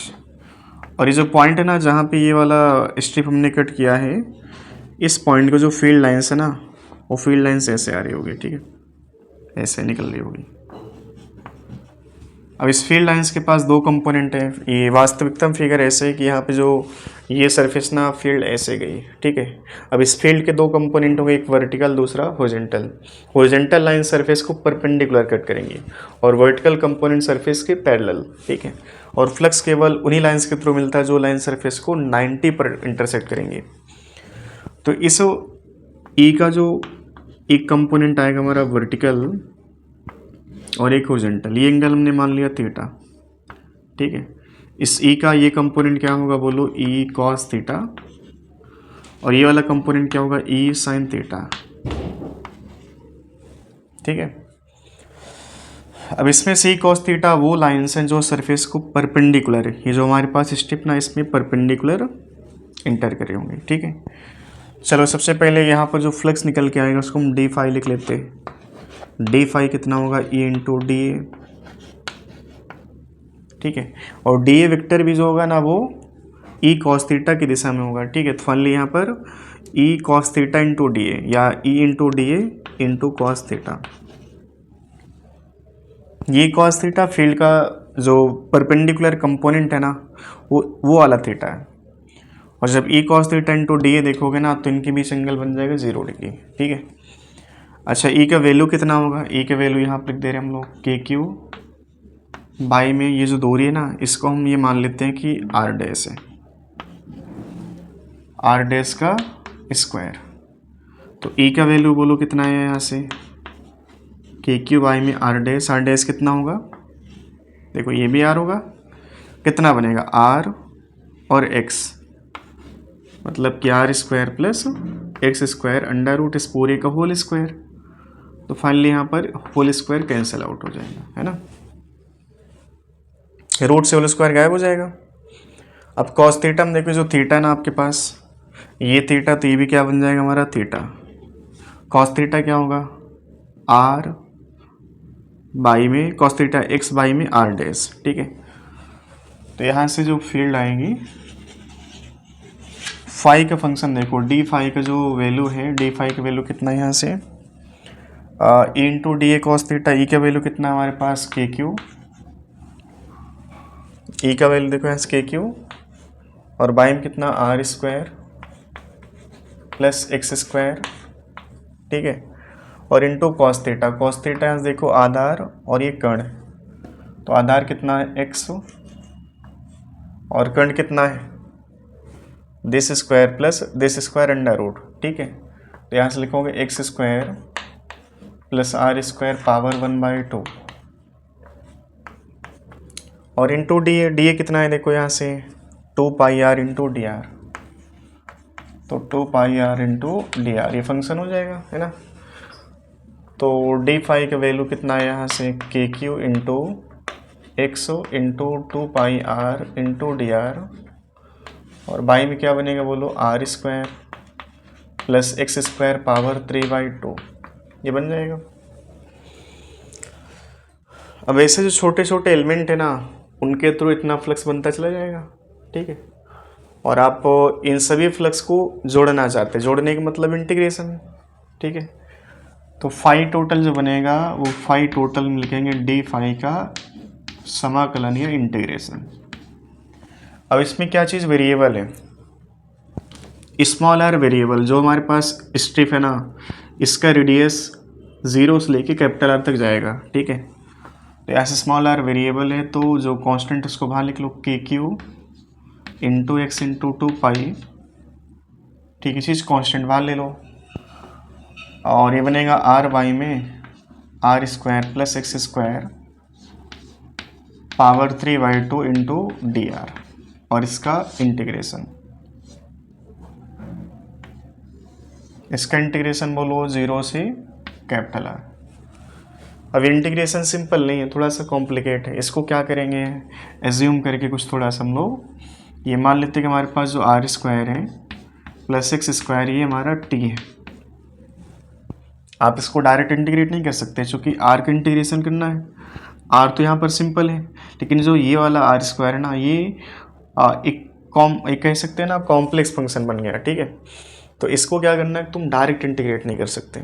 और ये जो पॉइंट है ना जहाँ पे ये वाला स्ट्रिप हमने कट किया है, इस पॉइंट का जो फील्ड लाइन्स है ना वो फील्ड लाइन्स ऐसे आ रही होगी। ठीक है, ऐसे निकल रही होगी। अब इस फील्ड लाइन्स के पास दो कंपोनेंट है, ये वास्तविकतम फिगर ऐसे है कि यहाँ पे जो ये सरफेस ना फील्ड ऐसे गई। ठीक है, अब इस फील्ड के दो कंपोनेंट होंगे, एक वर्टिकल दूसरा हॉरिजॉन्टल। हॉरिजॉन्टल लाइन सरफेस को परपेंडिकुलर कट करेंगे और वर्टिकल कंपोनेंट सरफेस के पैरेलल। ठीक है, और फ्लक्स केवल उन्हीं लाइन्स के थ्रू मिलता है जो लाइन सरफेस को 90 पर इंटरसेक्ट करेंगे। तो इस ई का जो एक कंपोनेंट आएगा हमारा वर्टिकल और एक हॉरिजॉन्टल, ये एंगल हमने मान लिया थीटा। ठीक है, इस ई का ये कंपोनेंट क्या होगा, बोलो ई कॉस थीटा, और ये वाला कंपोनेंट क्या होगा, ई साइन थीटा। ठीक है, अब इसमें से ई कॉस थीटा वो लाइन्स हैं जो सरफेस को परपेंडिकुलर है। ये जो हमारे पास स्ट्रिप ना इसमें परपेंडिकुलर इंटर करे होंगे। ठीक है, चलो सबसे पहले यहाँ पर जो फ्लक्स निकल के आएगा उसको हम डी फाई लिख लेते हैं। डी फाई कितना होगा, ई इंटू डी ए। ठीक है, और डी ए वेक्टर भी जो होगा ना वो ई कॉस थीटा की दिशा में होगा। ठीक है, तो फाइनली यहाँ पर E cos theta into D A या E into D A into cos theta. ये कॉस थीटा फील्ड का जो परपेंडिकुलर कंपोनेंट है ना वो वाला थीटा है। और जब ई कॉस थीटा इंटू डी ए देखोगे ना तो इनके बीच एंगल बन जाएगा 0 डिग्री। ठीक है, अच्छा ई का वैल्यू कितना होगा, ई का वैल्यू यहाँ पर लिख दे रहे हैं हम लोग के क्यू बाई में ये जो दूरी है ना इसको हम ये मान लेते हैं कि आर डैश है, आर डैश का स्क्वायर। तो ई का वैल्यू बोलो कितना है यहाँ से, के क्यू बाई में आर डैश कितना होगा, देखो ये भी आर होगा, कितना बनेगा आर और एक्स, मतलब कि R square plus X square under root इस पूरे का होल स्क्वायर। तो फाइनली यहाँ पर होल स्क्वायर कैंसिल आउट हो जाएगा, है ना, रूट से होल स्क्वायर गायब हो जाएगा। अब कॉस थीटा में देखो जो थीटा ना आपके पास ये थीटा, तो ये भी क्या बन जाएगा हमारा थीटा। कॉस थीटा क्या होगा, आर बाई में कॉस थीटा एक्स बाई में आर डैश। ठीक है, तो यहाँ से जो फील्ड आएगी फाई का फंक्शन देखो, डी फाई का जो वैल्यू है, डी फाई का वैल्यू कितना है यहाँ से E into D A cos theta. E का वैल्यू कितना है हमारे पास के क्यू, ई का वैल्यू देखो यहाँ से के क्यू और बाई में कितना R square plus X square. ठीक है, और into cos theta, cos theta यहाँ से देखो आधार और ये कर्ण, तो आधार कितना है एक्स और कर्ण कितना है this square plus this square under root. ठीक है, तो यहाँ से लिखोगे X square plus R square power 1/2 और into D A, D A कितना है देखो यहाँ से 2 pi R into D R, तो 2 pi R into D R ये फंक्शन हो जाएगा, है ना। तो डी फाई का वैल्यू कितना है यहाँ से K Q into X into 2 pi R into D R और बाई में क्या बनेगा बोलो R square plus X square power 3/2 ये बन जाएगा। अब ऐसे जो छोटे छोटे एलिमेंट है ना उनके थ्रू इतना फ्लक्स बनता चला जाएगा। ठीक है, और आप इन सभी फ्लक्स को जोड़ना चाहते हैं, जोड़ने का मतलब इंटीग्रेशन। ठीक है, तो फाई टोटल जो बनेगा वो फाई टोटल में लिखेंगे डी फाई का समाकलन या इंटीग्रेशन। अब इसमें क्या चीज़ वेरिएबल है, स्मॉल आर वेरिएबल। जो हमारे पास स्ट्रिप है ना इसका रेडियस 0 से लेके कैपिटल आर तक जाएगा। ठीक है, तो ऐसे स्मॉल आर वेरिएबल है तो जो कांस्टेंट उसको बाहर लिख लो के क्यू इंटू एक्स इंटू 2 पाई। ठीक है, चीज़ कांस्टेंट बाहर ले लो और ये बनेगा आर बाई में R square plus X square power 3/2 into D R और इसका इंटीग्रेशन, इसका इंटीग्रेशन बोलो 0 से कैपिटल आर। अब इंटीग्रेशन सिंपल नहीं है, थोड़ा सा कॉम्प्लिकेट है। इसको क्या करेंगे एज्यूम करके कुछ थोड़ा सा हम लोग ये मान लेते हैं कि हमारे पास जो आर स्क्वायर है प्लस एक्स स्क्वायर ये हमारा टी है। आप इसको डायरेक्ट इंटीग्रेट नहीं कर सकते क्योंकि आर का इंटीग्रेशन करना है, आर तो यहाँ पर सिंपल है, लेकिन जो ये वाला आर स्क्वायर है ना ये एक कह सकते हैं ना कॉम्प्लेक्स फंक्शन बन गया। ठीक है, तो इसको क्या करना है तुम डायरेक्ट इंटीग्रेट नहीं कर सकते,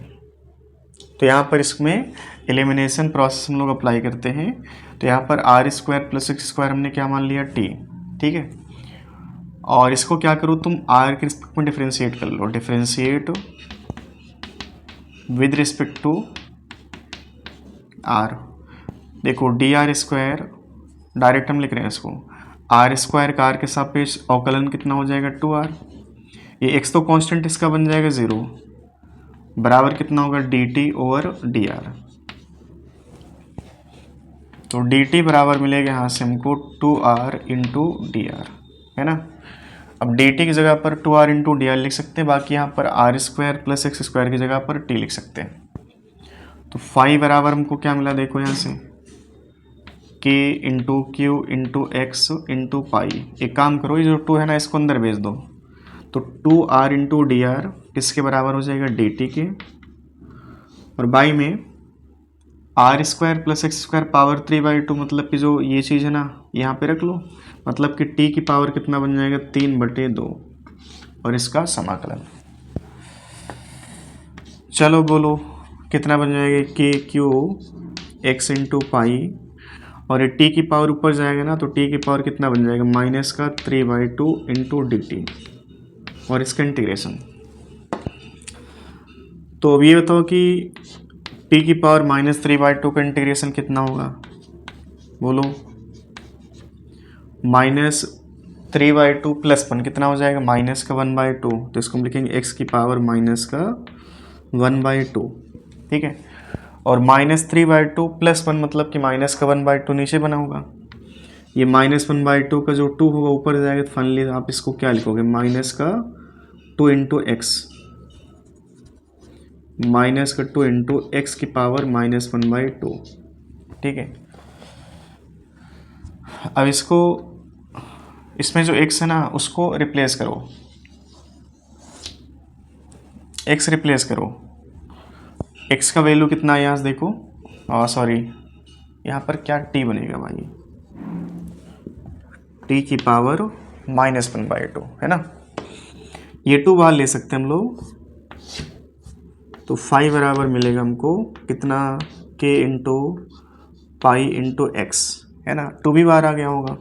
तो यहाँ पर इसमें एलिमिनेशन प्रोसेस हम लोग अप्लाई करते हैं। तो यहाँ पर R square plus X square हमने क्या मान लिया टी। ठीक है, और इसको क्या करो तुम आर के रिस्पेक्ट में डिफ्रेंशिएट कर लो, differentiate with respect to R. देखो डी आर स्क्वायर डायरेक्ट हम लिख रहे हैं इसको, आर स्क्वायर का आर के सापेक्ष अवकलन कितना हो जाएगा 2r, ये एक्स तो कांस्टेंट इसका बन जाएगा 0 बराबर कितना होगा dt ओवर dr। तो dt बराबर मिलेगा यहाँ से हमको 2r इंटू डी आर, है ना। अब dt की जगह पर 2r इंटू डी आर लिख सकते हैं, बाकी यहाँ पर R square plus X square की जगह पर t लिख सकते हैं। तो फाई बराबर हमको क्या मिला देखो यहाँ से k into Q into X into pi. एक काम करो ये जो 2 है ना इसको अंदर भेज दो, तो 2r इंटू डी आर किसके बराबर हो जाएगा, डी टी के, और बाई में R square plus X square power 3/2, मतलब कि जो ये चीज़ है ना यहाँ पे रख लो, मतलब कि टी की पावर कितना बन जाएगा, 3/2, और इसका समाकलन। चलो बोलो कितना बन जाएगा, के क्यू एक्स इंटू पाई, और ये टी की पावर ऊपर जाएगा ना तो टी की पावर कितना बन जाएगा, माइनस का 3/2 इंटू डी टी, और इसका इंटीग्रेशन। तो अब ये बताओ कि टी की पावर -3/2 का इंटीग्रेशन कितना होगा, बोलो। -3/2 + 1 कितना हो जाएगा, -1/2, तो इसको हम लिखेंगे x की पावर -1/2, ठीक है। और -3/2 + 1 मतलब कि -1/2 नीचे बना होगा, ये -1/2 का जो 2 होगा ऊपर जाएगा, तो फाइनली आप इसको क्या लिखोगे, -2 इंटू एक्स, -2 इंटू एक्स की पावर -1/2, ठीक है। अब इसको, इसमें जो x है ना उसको रिप्लेस करो, x रिप्लेस करो, x का वैल्यू कितना है यहाँ से देखो, सॉरी यहाँ पर क्या t बनेगा भाई, t की पावर -1/2 है ना, ये 2 बाहर ले सकते हैं हम लोग, तो 5 बराबर मिलेगा हमको कितना, k into pi into x, है ना, 2 भी बाहर आ गया होगा,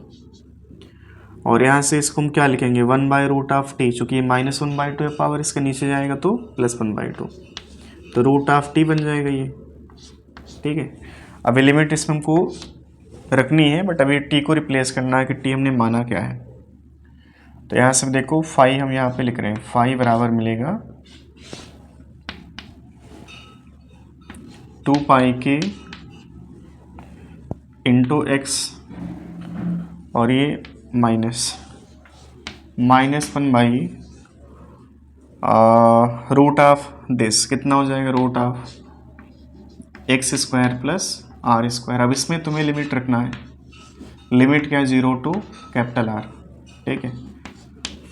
और यहाँ से इसको हम क्या लिखेंगे, 1/√t, चूँकि ये -1/2 है पावर, इसके नीचे जाएगा तो +1/2, तो √t बन जाएगा ये, ठीक है। अभी लिमिट इसमें हमको रखनी है, बट अभी t को रिप्लेस करना है कि t हमने माना क्या है। तो यहाँ से देखो 5 हम यहाँ पे लिख रहे हैं, 5 बराबर मिलेगा 2 पाई के इंटू एक्स, और ये -1/√ऑफ कितना हो जाएगा, √x² + r²। अब इसमें तुम्हें लिमिट रखना है, लिमिट क्या है, 0 to R, ठीक है।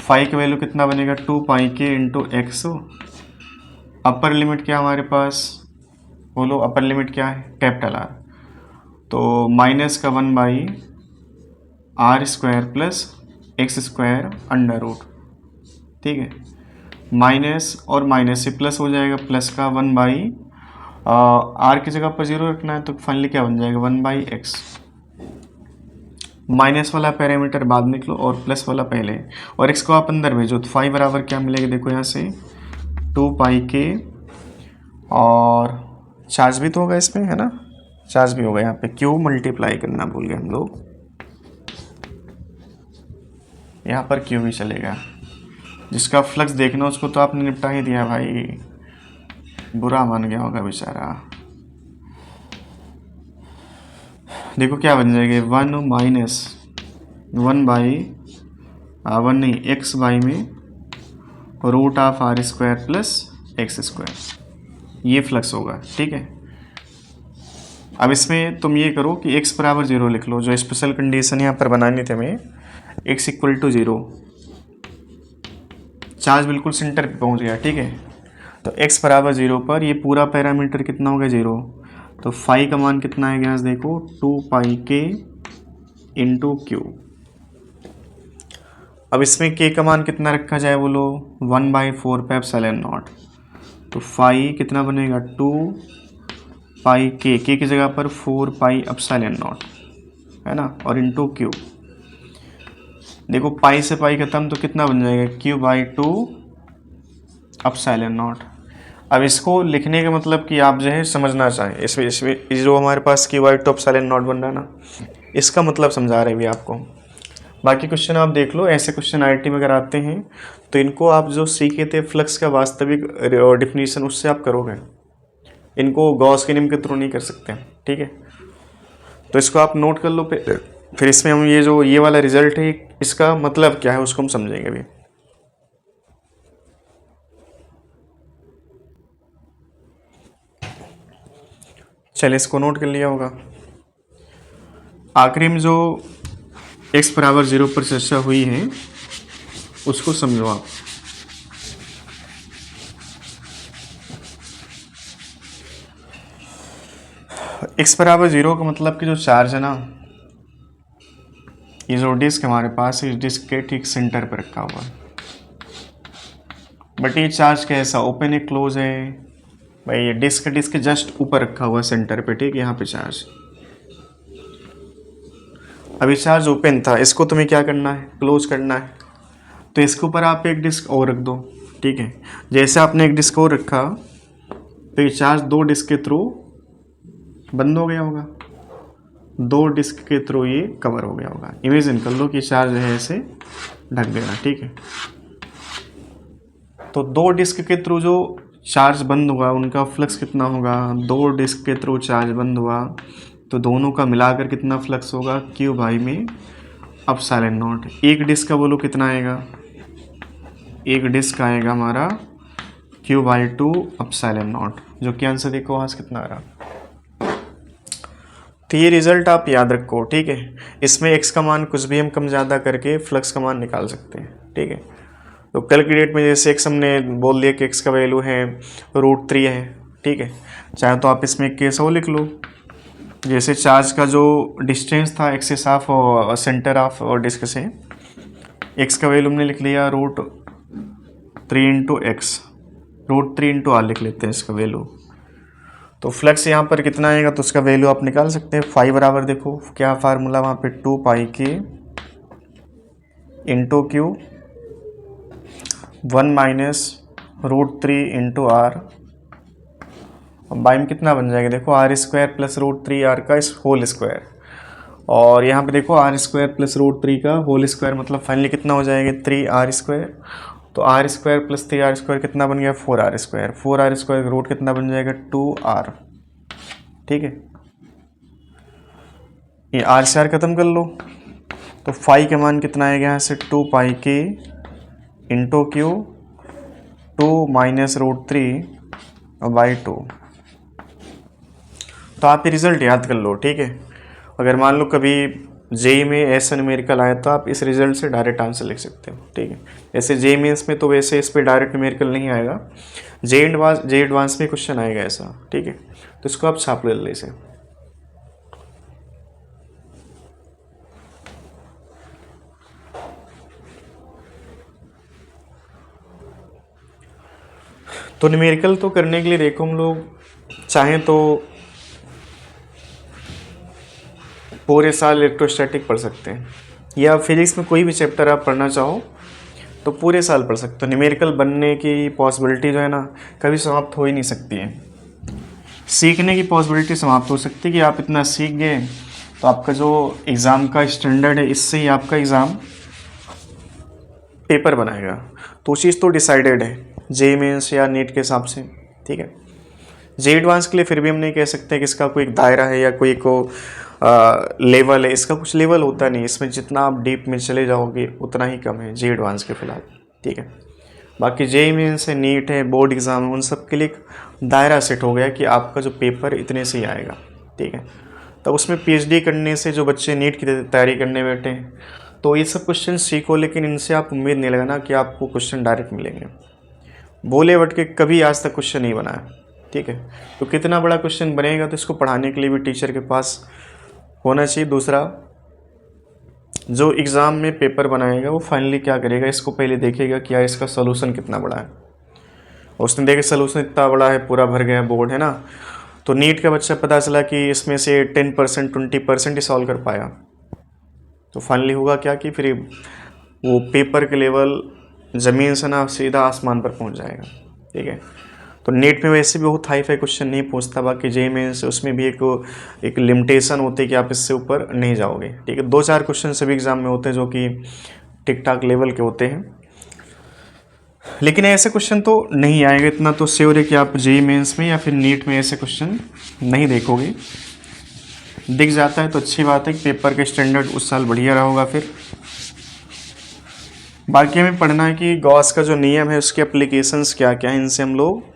5 की वैल्यू कितना बनेगा, 2 pi K into x, upper limit क्या हमारे पास, बोलो अपर लिमिट क्या है, R, तो -1/r² + x² अंडर रूट, ठीक है। माइनस और माइनस से प्लस हो जाएगा, प्लस का 1/r की जगह पर 0 रखना है, तो फाइनली क्या बन जाएगा, 1/x। माइनस वाला पैरामीटर बाद में निकलो और प्लस वाला पहले, और x को आप अंदर भेजो, तो 5 बराबर क्या मिलेगा, देखो यहाँ से 2 पाई के, और चार्ज भी तो होगा इसमें, है ना, चार्ज भी होगा यहाँ पे, क्यू मल्टीप्लाई करना भूल गए हम लोग, यहाँ पर क्यू भी चलेगा। जिसका फ्लक्स देखना उसको तो आपने निपटा ही दिया भाई, बुरा मान गया होगा बेचारा। देखो क्या बन जाएगा, 1 नहीं x बाई में √r² + x², ये फ्लक्स होगा, ठीक है। अब इसमें तुम ये करो कि x बराबर 0 लिख लो, जो स्पेशल कंडीशन यहाँ पर बनानी थी हमें, x = 0, चार्ज बिल्कुल सेंटर पे पहुँच गया, ठीक है। तो x बराबर 0 पर ये पूरा पैरामीटर कितना हो गया, 0, तो फाई का मान कितना है, यहाँ से देखो 2 पाई के इंटू क्यू। अब इसमें k का मान कितना रखा जाए, बोलो 1/4πε0, तो फाई कितना बनेगा, 2 पाई k की जगह पर 4πε0, है ना, और इंटू क्यू। देखो पाई से पाई खत्म, तो कितना बन जाएगा, q/2ε0। अब इसको लिखने का मतलब कि आप जो है समझना चाहें, इसमें जो हमारे पास q/2ε0 बन रहा है ना, इसका मतलब समझा रहे भी आपको। बाकी क्वेश्चन आप देख लो, ऐसे क्वेश्चन आईआईटी में अगर आते हैं तो इनको आप जो सीखे थे फ्लक्स का वास्तविक डिफिनीशन, उससे आप करोगे, इनको गॉस के नियम के थ्रू नहीं कर सकते, ठीक है। तो इसको आप नोट कर लो, फिर इसमें हम ये वाला रिजल्ट है, इसका मतलब क्या है उसको हम समझेंगे अभी। चलिए इसको नोट कर लिया होगा। आखिरी में जो x बराबर 0 पर चर्चा हुई है उसको समझो आप। x बराबर 0 का मतलब कि जो चार्ज है ना, ये जो डिस्क हमारे पास है, इस डिस्क के ठीक सेंटर पर रखा हुआ है। बट ये चार्ज कैसा, ओपन है क्लोज है भाई, ये डिस्क के जस्ट ऊपर रखा हुआ है सेंटर पे, ठीक है, यहाँ पे चार्ज। अभी चार्ज ओपन था, इसको तुम्हें क्या करना है, क्लोज करना है। तो इसके ऊपर आप एक डिस्क और रख दो, ठीक है। जैसे आपने एक डिस्क और रखा तो ये चार्ज दो डिस्क के थ्रू बंद हो गया होगा, दो डिस्क के थ्रू ये कवर हो गया होगा। इमेजिन कर लो कि चार्ज है ऐसे ढक देना, ठीक है। तो दो डिस्क के थ्रू जो चार्ज बंद हुआ उनका फ्लक्स कितना होगा, दो डिस्क के थ्रू चार्ज बंद हुआ तो दोनों का मिलाकर कितना फ्लक्स होगा, क्यू बाई में एप्सिलॉन नॉट। एक डिस्क का बोलो कितना आएगा, एक डिस्क आएगा हमारा क्यू बाई 2 एप्सिलॉन नॉट, जो कि आंसर देखो वहाँ से कितना आ रहा। तो ये रिजल्ट आप याद रखो, ठीक है। इसमें एक्स का मान कुछ भी हम कम ज़्यादा करके फ्लक्स का मान निकाल सकते हैं, ठीक है। तो कल की डेट में जैसे एक्स हमने बोल दिया कि एक्स का वैल्यू है √3 है, ठीक है। चाहे तो आप इसमें एक केस और लिख लो, जैसे चार्ज का जो डिस्टेंस था एक्सिस ऑफ और सेंटर ऑफ और डिस्क से, एक्स का वैल्यू हमने लिख लिया √3 इंटू एक्स, √3 इंटू आर लिख लेते हैं इसका वैल्यू। तो फ्लक्स यहाँ पर कितना आएगा तो उसका वैल्यू आप निकाल सकते हैं। फाई बराबर देखो क्या फार्मूला वहाँ पे 2 pi K into Q 1 minus √3 into R, by में कितना बन जाएगा देखो, r² प्लस √3 आर का होल स्क्वायर, और यहाँ पे देखो r² प्लस √3 का होल स्क्वायर, मतलब फाइनली कितना हो जाएगा 3r²। तो r² प्लस 3r² कितना बन गया 4r², 4r² का रूट कितना बन जाएगा 2r, ठीक है। ये r से r खत्म कर लो, तो फाई का मान कितना आएगा यहाँ से 2 pi K into Q 2 minus √3 by 2। तो आप ये रिज़ल्ट याद कर लो, ठीक है। अगर मान लो कभी जेई में ऐसा न्यूमेरिकल आया तो आप इस रिजल्ट से डायरेक्ट आंसर लिख सकते हो, ठीक है। ऐसे जेई मेंस में तो वैसे इस पर डायरेक्ट न्यूमेरिकल नहीं आएगा, जे एडवांस में क्वेश्चन आएगा ऐसा, ठीक है। तो इसको आप छाप ले इसे। तो न्यूमेरिकल तो करने के लिए देखो हम लोग चाहें तो पूरे साल इलेक्ट्रोस्टैटिक पढ़ सकते हैं, या फिजिक्स में कोई भी चैप्टर आप पढ़ना चाहो तो पूरे साल पढ़ सकते हो। न्यूमेरिकल बनने की पॉसिबिलिटी जो है ना कभी समाप्त हो ही नहीं सकती है। सीखने की पॉसिबिलिटी समाप्त हो सकती है कि आप इतना सीख गए तो आपका जो एग्ज़ाम का स्टैंडर्ड है इससे ही आपका एग्ज़ाम पेपर बनाएगा। तो चीज़ तो डिसाइडेड है जेईई मेंस या नीट के हिसाब से, ठीक है। जेईई एडवांस के लिए फिर भी हम नहीं कह सकते कि इसका कोई दायरा है या कोई को लेवल है, इसका कुछ लेवल होता नहीं, इसमें जितना आप डीप में चले जाओगे उतना ही कम है जेईई एडवांस के फिलहाल, ठीक है। बाकी जेईई मेंस है, नीट है, बोर्ड एग्ज़ाम है, उन सब के लिए एक दायरा सेट हो गया कि आपका जो पेपर इतने से ही आएगा, ठीक है। तब उसमें पीएचडी करने से जो बच्चे नीट की तैयारी करने बैठे हैं तो ये सब क्वेश्चन सीखो, लेकिन इनसे आप उम्मीद नहीं लगाना कि आपको क्वेश्चन डायरेक्ट मिलेंगे। बोले बट के कभी आज तक क्वेश्चन नहीं बना है, ठीक है। तो कितना बड़ा क्वेश्चन बनेगा तो इसको पढ़ाने के लिए भी टीचर के पास होना चाहिए। दूसरा, जो एग्ज़ाम में पेपर बनाएगा वो फाइनली क्या करेगा, इसको पहले देखेगा कि यार इसका सोल्यूशन कितना बड़ा है। उसने देखा सोल्यूशन इतना बड़ा है, पूरा भर गया बोर्ड है ना, तो नीट का बच्चा पता चला कि इसमें से 10% 20% ही सॉल्व कर पाया, तो फाइनली होगा क्या कि फिर वो पेपर के लेवल ज़मीन से ना सीधा आसमान पर पहुंच जाएगा, ठीक है। तो नीट में वैसे भी बहुत हाई फाई क्वेश्चन नहीं पूछता, बाकी जेईई मेंस उसमें भी एक लिमिटेशन होती है कि आप इससे ऊपर नहीं जाओगे, ठीक है। 2-4 क्वेश्चन सभी एग्ज़ाम में होते हैं जो कि ठीक ठाक लेवल के होते हैं, लेकिन ऐसे क्वेश्चन तो नहीं आएगा, इतना तो श्योर है कि आप जेईई मेंस में या फिर नीट में ऐसे क्वेश्चन नहीं देखोगे। दिख जाता है तो अच्छी बात है कि पेपर के स्टैंडर्ड उस साल बढ़िया रहा होगा। फिर बाकी हमें पढ़ना है कि गॉस का जो नियम है उसके एप्लीकेशंस क्या क्या हैं, इनसे हम लोग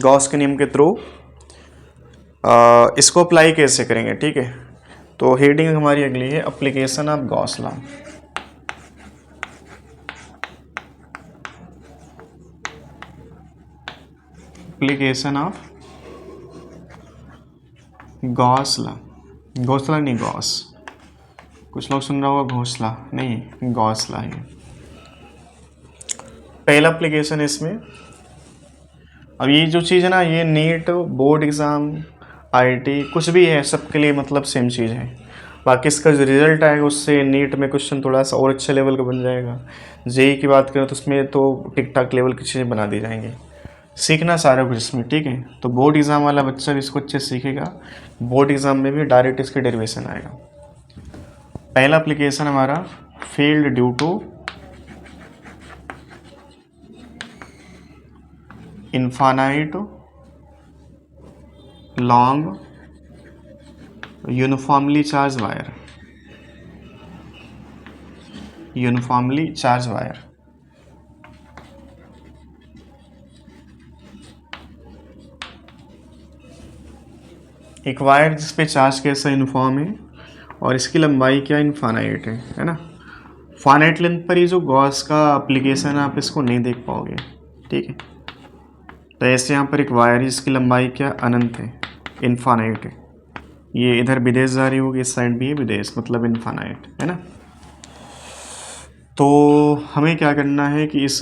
गॉस के नियम के थ्रू इसको अप्लाई कैसे करेंगे, ठीक है। तो हेडिंग हमारी अगली है application of Gauss law. Application of Gauss law, घोसला नहीं गॉस, कुछ लोग सुन रहा होगा घोसला, नहीं गॉस लॉ है। पहला एप्लीकेशन इसमें। अब ये जो चीज़ है ना, ये नीट, बोर्ड एग्ज़ाम, आईआईटी कुछ भी है, सबके लिए मतलब सेम चीज़ है। बाकी इसका जो रिजल्ट आएगा उससे नीट में क्वेश्चन थोड़ा सा और अच्छे लेवल का बन जाएगा। जेई की बात करें तो उसमें तो टिक टाक लेवल की चीज़ें बना दी जाएंगी। सीखना सारा कुछ इसमें, ठीक है। तो बोर्ड एग्ज़ाम वाला बच्चा भी इसको अच्छे से सीखेगा, बोर्ड एग्ज़ाम में भी डायरेक्ट इसके डेरिवेशन आएगा। पहला एप्लीकेशन हमारा field due to infinite long uniformly charge wire, uniformly charge wire. एक वायर जिस पे चार्ज कैसा यूनिफॉर्म है और इसकी लंबाई क्या इनफाइनाइट है ना। फाइनाइट लेंथ पर ही जो गॉस का एप्लीकेशन है आप इसको नहीं देख पाओगे, ठीक है। तो ऐसे यहाँ पर एक वायर है जिसकी लंबाई क्या अनंत है, इनफाइनाइट है। ये इधर विदेश जा रही होगी, इस साइड भी है विदेश, मतलब इनफाइनाइट है ना। तो हमें क्या करना है कि इस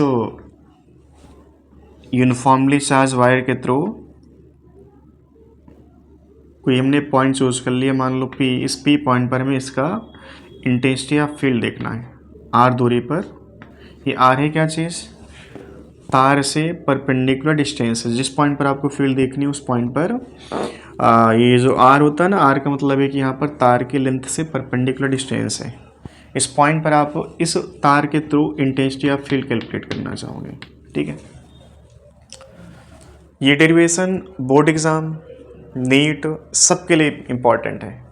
यूनिफॉर्मली चार्ज वायर के थ्रू कोई हमने पॉइंट चूज कर लिया, मान लो P। इस P पॉइंट पर हमें इसका इंटेंसिटी ऑफ फील्ड देखना है R दूरी पर। ये R है क्या चीज़, तार से परपेंडिकुलर डिस्टेंस है। जिस पॉइंट पर आपको फील्ड देखनी है उस पॉइंट पर ये जो R होता है ना, R का मतलब है कि यहाँ पर तार की लेंथ से परपेंडिकुलर डिस्टेंस है। इस पॉइंट पर आप इस तार के through intensity of field calculate करना चाहोगे, ठीक है। ये डेरिवेशन बोर्ड एग्ज़ाम, नीट सबके लिए इम्पॉर्टेंट है।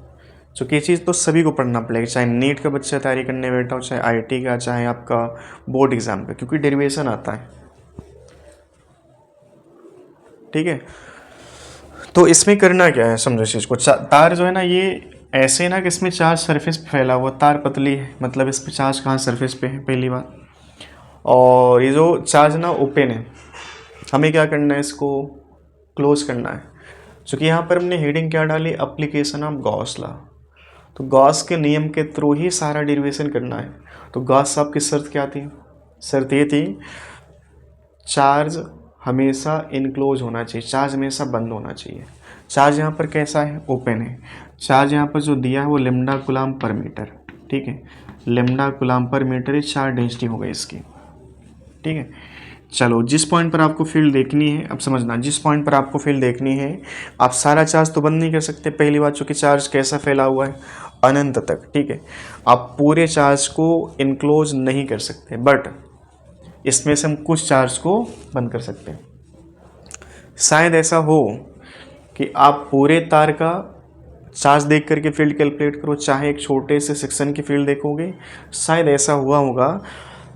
चूँकि ये चीज़ तो सभी को पढ़ना पड़ेगा, चाहे नीट का बच्चा तैयारी करने बैठा हो, चाहे आईआईटी का, चाहे आपका बोर्ड एग्ज़ाम का, क्योंकि डेरिवेशन आता है, ठीक है। तो इसमें करना क्या है समझो इस चीज़ को। तार जो है ना, ये ऐसे ना कि इसमें चार्ज सरफेस पे फैला हुआ, तार पतली है, मतलब इस पर चार्ज कहाँ सरफेस पे है पहली बात। और ये जो चार्ज ना ओपन है, हमें क्या करना है, इसको क्लोज करना है। क्योंकि यहाँ पर हमने हेडिंग क्या डाली, एप्लीकेशन ऑफ गॉस लॉ। तो गॉस के नियम के थ्रू ही सारा डेरिवेशन करना है। तो गॉस साहब की शर्त क्या थी, शर्त ये थी चार्ज हमेशा इनक्लोज होना चाहिए, चार्ज हमेशा बंद होना चाहिए। चार्ज यहाँ पर कैसा है, ओपन है। चार्ज यहाँ पर जो दिया है वो लेमडा कूलम पर मीटर, ठीक है। लेमडा कूलम पर मीटर ही चार्ज डेंसिटी हो गई इसकी, ठीक है। चलो, जिस पॉइंट पर आपको फील्ड देखनी है, अब समझना, जिस पॉइंट पर आपको फील्ड देखनी है, आप सारा चार्ज तो बंद नहीं कर सकते पहली बात, चूँकि चार्ज कैसा फैला हुआ है अनंत तक, ठीक है। आप पूरे चार्ज को इनक्लोज नहीं कर सकते, बट इसमें से हम कुछ चार्ज को बंद कर सकते हैं। शायद ऐसा हो कि आप पूरे तार का चार्ज देख करके फील्ड कैलकुलेट करो, चाहे एक छोटे से सेक्शन की फील्ड देखोगे। शायद ऐसा हुआ होगा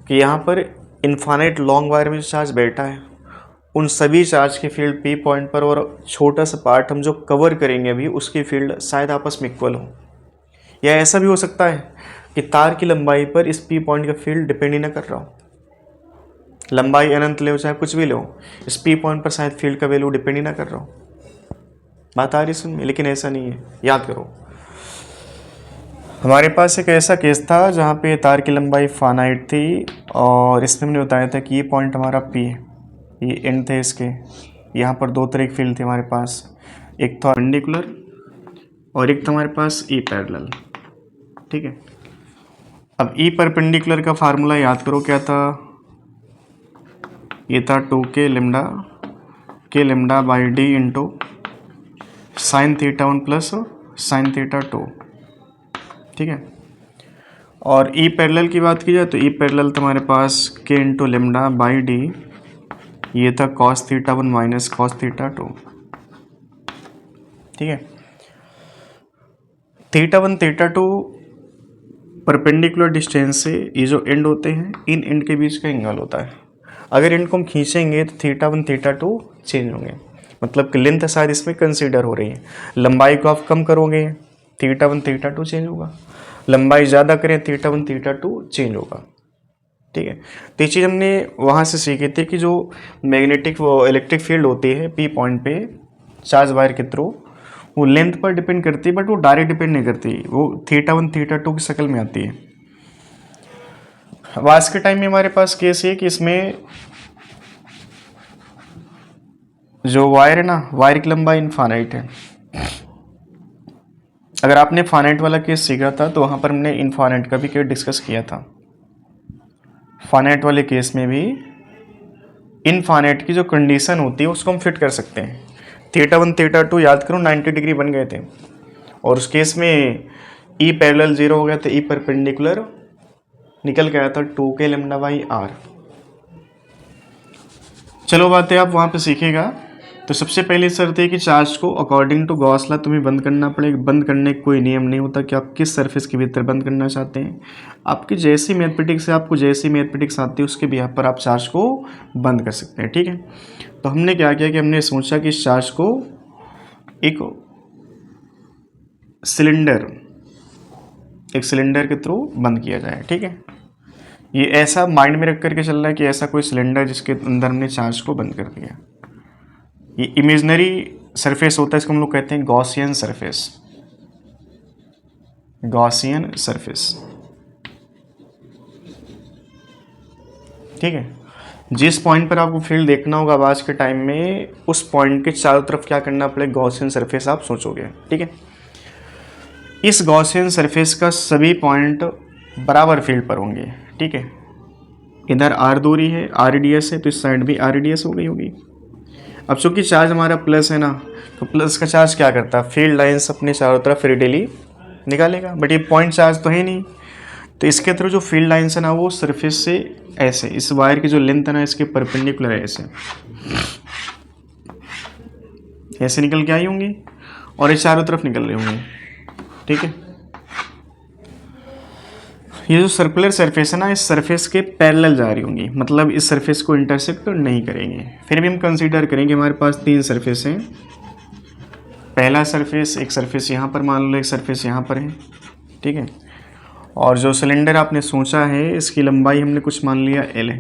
कि यहाँ पर इनफाइनाइट लॉन्ग वायर में जो चार्ज बैठा है उन सभी चार्ज की फील्ड P पॉइंट पर, और छोटा सा पार्ट हम जो कवर करेंगे अभी उसकी फील्ड शायद आपस में इक्वल हो। या ऐसा भी हो सकता है कि तार की लंबाई पर इस P पॉइंट का फील्ड डिपेंड ही ना कर रहा हो, लंबाई अनंत ले चाहे कुछ भी लो, इस P पॉइंट पर शायद फील्ड का वैल्यू डिपेंड ही ना कर रहा हो। बात आ रही सुन में, लेकिन ऐसा नहीं है, याद करो। हमारे पास एक ऐसा केस था जहाँ पे तार की लंबाई फाइनाइट थी और इसमें हमने बताया था कि ये पॉइंट हमारा P है, ये एंड थे इसके। यहाँ पर दो तरह की फील्ड थी हमारे पास, एक था परपेंडिकुलर और एक था हमारे पास ई पैरेलल, ठीक है। अब ई परपेंडिकुलर का फार्मूला याद करो क्या था, ये था 2k lambda by D into sine theta 1 plus sine theta 2, ठीक है। और ई पैरेलल की बात की जाए तो ई पैरेलल तुम्हारे पास k into lambda by D, ये था cos theta 1 minus cos theta 2, ठीक है। थीटा 1 थीटा 2 परपेंडिकुलर डिस्टेंस से ये जो एंड होते हैं, इन एंड के बीच का एंगल होता है। अगर एंड को हम खींचेंगे तो थीटा 1 थीटा 2 चेंज होंगे, मतलब कि लेंथ शायद इसमें कंसीडर हो रही है। लंबाई को आप कम करोगे, थीटा 1 थीटा 2 चेंज होगा। लंबाई ज़्यादा करें, थीटा 1 थीटा 2 चेंज होगा, ठीक है। तो ये चीज़ हमने वहाँ से सीखी थी कि जो मैग्नेटिक वो इलेक्ट्रिक फील्ड होती है P पॉइंट पे चार्ज वायर के थ्रू, वो लेंथ पर डिपेंड करती है, बट वो डायरेक्ट डिपेंड नहीं करती, वो θ1 θ2 की शक्ल में आती है। अब आज के टाइम में हमारे पास केस ये कि इसमें जो वायर है ना, वायर की लंबाई इनफाइनाइट है। अगर आपने फाइनाइट वाला केस सीखा था तो वहाँ पर हमने इनफाइनाइट का भी केस डिस्कस किया था। फाइनाइट वाले केस में भी इनफाइनाइट की जो कंडीशन होती है उसको हम फिट कर सकते हैं। θ1 θ2 याद करो 90 डिग्री बन गए थे, और उस केस में E पैरेलल 0 हो गया था, E परपेंडिकुलर निकल के आया था 2k λ/r। चलो बात है, आप वहाँ पे सीखेगा। तो सबसे पहली शर्त है कि चार्ज को अकॉर्डिंग टू गॉस लॉ तुम्हें बंद करना पड़ेगा। बंद करने का कोई नियम नहीं होता कि आप किस सरफेस के भीतर बंद करना चाहते हैं। आपकी जैसी मैथमेटिक्स है, आपको जैसी मैथमेटिक्स आती है उसके बिहाफ पर आप चार्ज को बंद कर सकते हैं। ठीक है, तो हमने क्या किया कि हमने सोचा कि इस चार्ज को एक सिलेंडर के थ्रू बंद किया जाए। ठीक है, ये ऐसा माइंड में रख करके चल रहा है कि ऐसा कोई सिलेंडर जिसके अंदर हमने चार्ज को बंद कर दिया। ये इमेजिनरी सरफेस होता है, इसको हम लोग कहते हैं गॉसियन सरफेस। गॉसियन सरफेस, ठीक है। जिस पॉइंट पर आपको फील्ड देखना होगा आज के टाइम में, उस पॉइंट के चारों तरफ क्या करना पड़ेगा, गॉसियन सरफेस आप सोचोगे। ठीक है, इस गॉसियन सरफेस का सभी पॉइंट बराबर फील्ड पर होंगे। ठीक है, इधर आर दूरी है, आर रेडियस है, तो इस साइड भी आर रेडियस हो गई होगी। अब चूंकि चार्ज हमारा प्लस है ना, तो प्लस का चार्ज क्या करता है, फील्ड लाइंस अपने चारों तरफ रेडियली निकालेगा। बट ये पॉइंट चार्ज तो है नहीं, तो इसके थ्रू जो फील्ड लाइंस है ना वो सरफेस से ऐसे, इस वायर की जो लेंथ है ना इसके परपेंडिकुलर है, ऐसे निकल के आई होंगी और ये चारों तरफ निकल रही होंगी। ठीक है, ये जो सर्कुलर सरफेस है ना, इस सरफेस के पैरेलल जा रही होंगी, मतलब इस सरफेस को इंटरसेक्ट नहीं करेंगे। फिर भी हम कंसीडर करेंगे हमारे पास 3 सरफेस हैं। पहला सरफेस, एक सरफेस यहाँ पर मान लो, एक सरफेस यहाँ पर है। ठीक है, और जो सिलेंडर आपने सोचा है इसकी लंबाई हमने कुछ मान लिया L है।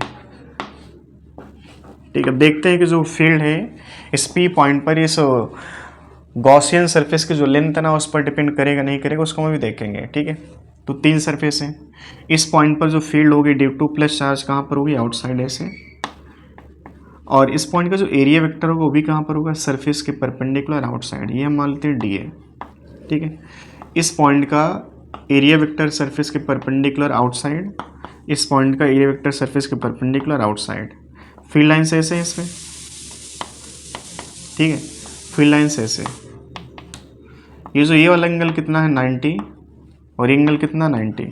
ठीक है, देखते हैं कि जो फील्ड है इस P पॉइंट पर, इस गॉसियन सरफेस की जो लेंथ है ना उस पर डिपेंड करेगा नहीं करेगा, उसको हम भी देखेंगे। ठीक है, तो 3 सरफेस हैं। इस पॉइंट पर जो फील्ड होगी D2 प्लस चार्ज कहाँ पर होगी, आउटसाइड ऐसे। और इस पॉइंट का जो एरिया वेक्टर होगा वो भी कहाँ पर होगा, सरफेस के परपेंडिकुलर आउटसाइड। ये हम मान लेते हैं D है। ठीक है, इस पॉइंट का एरिया वेक्टर सरफेस के परपेंडिकुलर आउटसाइड, इस पॉइंट का एरिया वेक्टर सरफेस के परपेंडिकुलर आउटसाइड। फील्ड लाइन्स ऐसे हैं इसमें। ठीक है, फील्ड लाइन्स ऐसे। ये वाला एंगल कितना है 90, और एंगल कितना 90,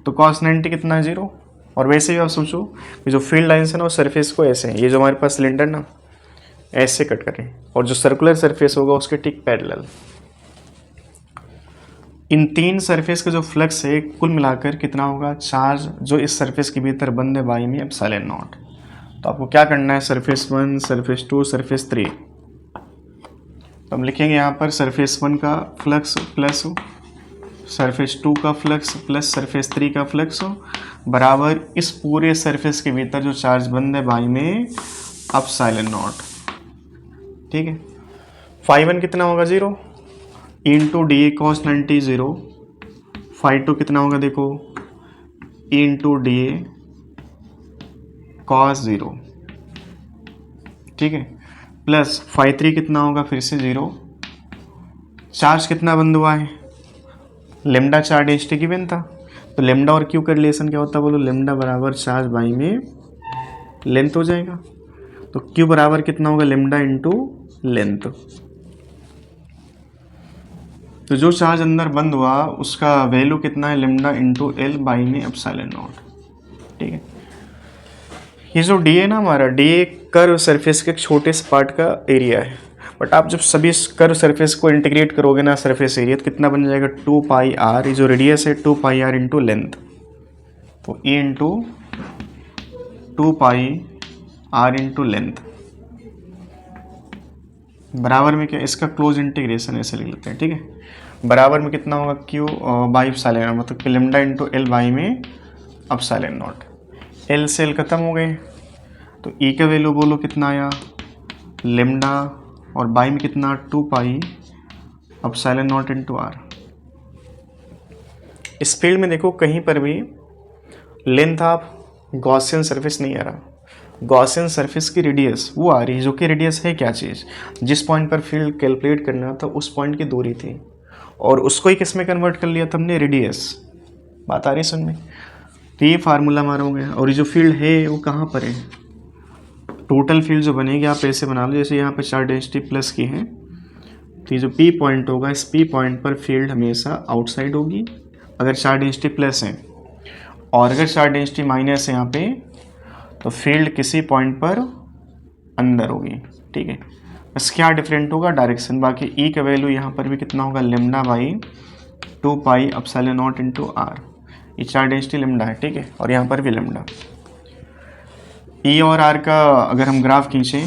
तो cos 90 कितना है 0। और वैसे भी आप सोचो कि जो फील्ड लाइन्स है ना वो सरफेस को ऐसे हैं, ये जो हमारे पास सिलेंडर ना ऐसे कट करें, और जो सर्कुलर सरफेस होगा उसके ठीक पैरेलल। इन 3 सरफेस का जो फ्लक्स है कुल मिलाकर कितना होगा, चार्ज जो इस सरफेस के भीतर बंद है बाई में एप्सिलॉन नॉट। तो आपको क्या करना है, सरफेस 1, सरफेस 2, सरफेस 3। तो हम लिखेंगे यहाँ पर सरफेस 1 का फ्लक्स प्लस सरफेस 2 का फ्लक्स प्लस सरफेस 3 का फ्लक्स बराबर इस पूरे सरफेस के भीतर जो चार्ज बंद है बाई में एप्सिलॉन नॉट। ठीक है, φ1 कितना होगा 0 इंटू डी ए कॉस 90 0, φ2 कितना होगा देखो इंटू डी ए कॉस 0। ठीक है, प्लस φ3 कितना होगा फिर से 0। चार्ज कितना बंद हुआ है, लेमडा चार्ज डेंसिटी गिवन था, तो लेमडा और क्यू का रिलेशन क्या होता है बोलो, लेमडा बराबर चार्ज बाई में लेंथ हो जाएगा। तो क्यू बराबर कितना होगा, लेमडा इंटू लेंथ। तो जो चार्ज अंदर बंद हुआ उसका वैल्यू कितना है, लेमडा इंटू एल बाई में एप्सिलॉन नॉट। ठीक है, ये जो डी है ना हमारा, डी ए कर्व सरफेस के एक छोटे से पार्ट का एरिया है, बट आप जब सभी कर्व सरफेस को इंटीग्रेट करोगे ना सरफेस एरिया, तो कितना बन जाएगा 2 पाई आर, ये जो रेडियस है 2 पाई आर इंटू लेंथ, तो A into 2 pi R into length बराबर में क्या, इसका क्लोज इंटीग्रेशन ऐसे लिख लेते हैं। ठीक है, बराबर में कितना होगा क्यू बाई एप्सिलॉन, मतलब कि लेमडा इंटू एल बाई में एप्सिलॉन नॉट। एल से एल खत्म हो गए, तो ई का वैल्यू बोलो कितना आया, लेमडा, और बाई में कितना 2 pi epsilon naught into R. इस फील्ड में देखो कहीं पर भी लेंथ ऑफ गॉसियन सरफेस नहीं आ रहा, गॉसियन सरफेस की रेडियस वो आ रही है, जो कि रेडियस है क्या चीज़, जिस पॉइंट पर फील्ड कैलकुलेट करना था उस पॉइंट की दूरी थी, और उसको ही किस में कन्वर्ट कर लिया था हमने, रेडियस। बात आ रही समझ में? तो ये फार्मूला हमारा हो गया। और ये जो फील्ड है वो कहाँ पर है, टोटल फील्ड जो बनेगी आप ऐसे बना लो, जैसे यहाँ पर चार्ज डेंसिटी प्लस की है, तो ये जो पी पॉइंट होगा इस पी पॉइंट पर फील्ड हमेशा आउटसाइड होगी अगर चार्ज डेंसिटी प्लस है, और अगर चार्ज डेंसिटी माइनस है यहाँ पे तो फील्ड किसी पॉइंट पर अंदर होगी। ठीक है, बस क्या डिफरेंट होगा, डायरेक्शन। बाकी ई का वैल्यू यहाँ पर भी कितना होगा, lambda by 2 pi epsilon naught into R. ये चार्ज डेंसिटी लेमडा है, ठीक है, और यहाँ पर भी लेमडा। ई और आर का अगर हम ग्राफ खींचें,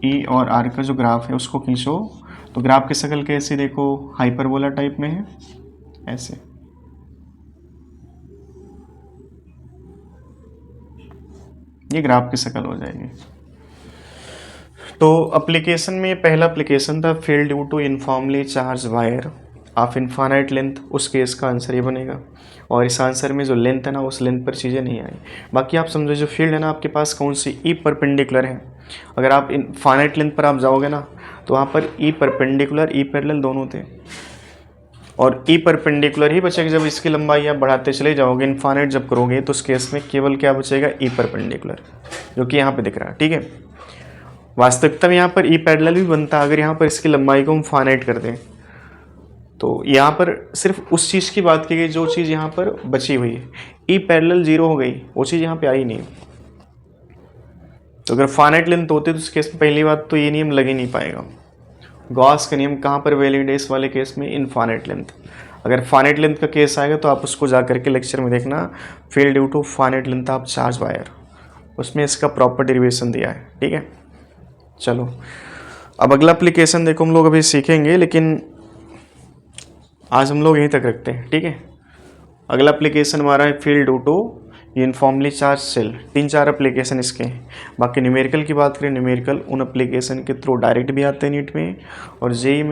ई और आर का जो ग्राफ है उसको खींचो, तो ग्राफ की शक्ल कैसे देखो, हाइपरबोला टाइप में है, ऐसे। ये ग्राफ की शक्ल हो जाएगी। तो एप्लीकेशन में पहला एप्लीकेशन था field due to uniformly charge wire of infinite length, उस केस का आंसर ये बनेगा। और इस आंसर में जो लेंथ है ना उस लेंथ पर चीज़ें नहीं आई। बाकी आप समझो जो फील्ड है ना आपके पास कौन सी, ई परपेंडिकुलर है। अगर आप इनफाइनाइट लेंथ पर आप जाओगे ना तो वहाँ पर ई परपेंडिकुलर ई पैरेलल दोनों थे, और ई परपेंडिकुलर ही बचेगा जब इसकी लंबाई आप बढ़ाते चले जाओगे। इनफाइनाइट जब करोगे तो उस केस में केवल क्या बचेगा, ई परपेंडिकुलर, जो कि यहाँ पे दिख रहा है। ठीक है, वास्तविकता में यहाँ पर ई पैरेलल भी बनता है अगर यहाँ पर इसकी लंबाई को हम फाइनाइट कर दें। तो यहाँ पर सिर्फ उस चीज़ की बात की गई जो चीज़ यहाँ पर बची हुई है, ई पैरेलल 0 हो गई, वो चीज़ यहाँ पे आई नहीं। तो अगर फाइनाइट लेंथ होती तो उस केस में पहली बात तो ये नियम लग ही नहीं पाएगा। गॉस का नियम कहाँ पर वैलिड है इस वाले केस में, इनफाइनाइट लेंथ। अगर फाइनाइट लेंथ का केस आएगा तो आप उसको जा करके लेक्चर में देखना, field due to finite length of charge wire, उसमें इसका प्रॉपर डेरिवेशन दिया है। ठीक है, चलो अब अगला एप्लीकेशन देखो हम लोग अभी सीखेंगे, लेकिन आज हम लोग यहीं तक रखते हैं। ठीक है, अगला एप्लीकेशन हमारा है field due to uniformly charge shell. 3-4 application इसके हैं। बाकी न्यूमेरिकल की बात करें, न्यूमेरिकल उन एप्लीकेशन के थ्रू डायरेक्ट भी आते हैं नीट में, और जेई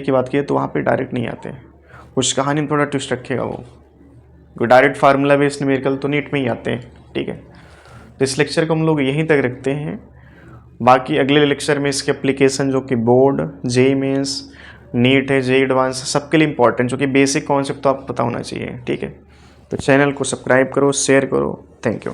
की बात करें तो वहाँ पे डायरेक्ट नहीं आते, कुछ कहानी में थोड़ा ट्विस्ट रखेगा वो डायरेक्ट फार्मूला बेस्ड न्यूमेरिकल तो नीट में ही आते हैं। ठीक है, तो इस लेक्चर को हम लोग यहीं तक रखते हैं। बाकी अगले लेक्चर में इसके एप्लीकेशन जो कि बोर्ड, जेई मेंस, नीट है, जेई एडवांस, सबके लिए इंपॉर्टेंट, जो कि बेसिक कॉन्सेप्ट तो आपको पता होना चाहिए। ठीक है, तो चैनल को सब्सक्राइब करो, शेयर करो। Thank you.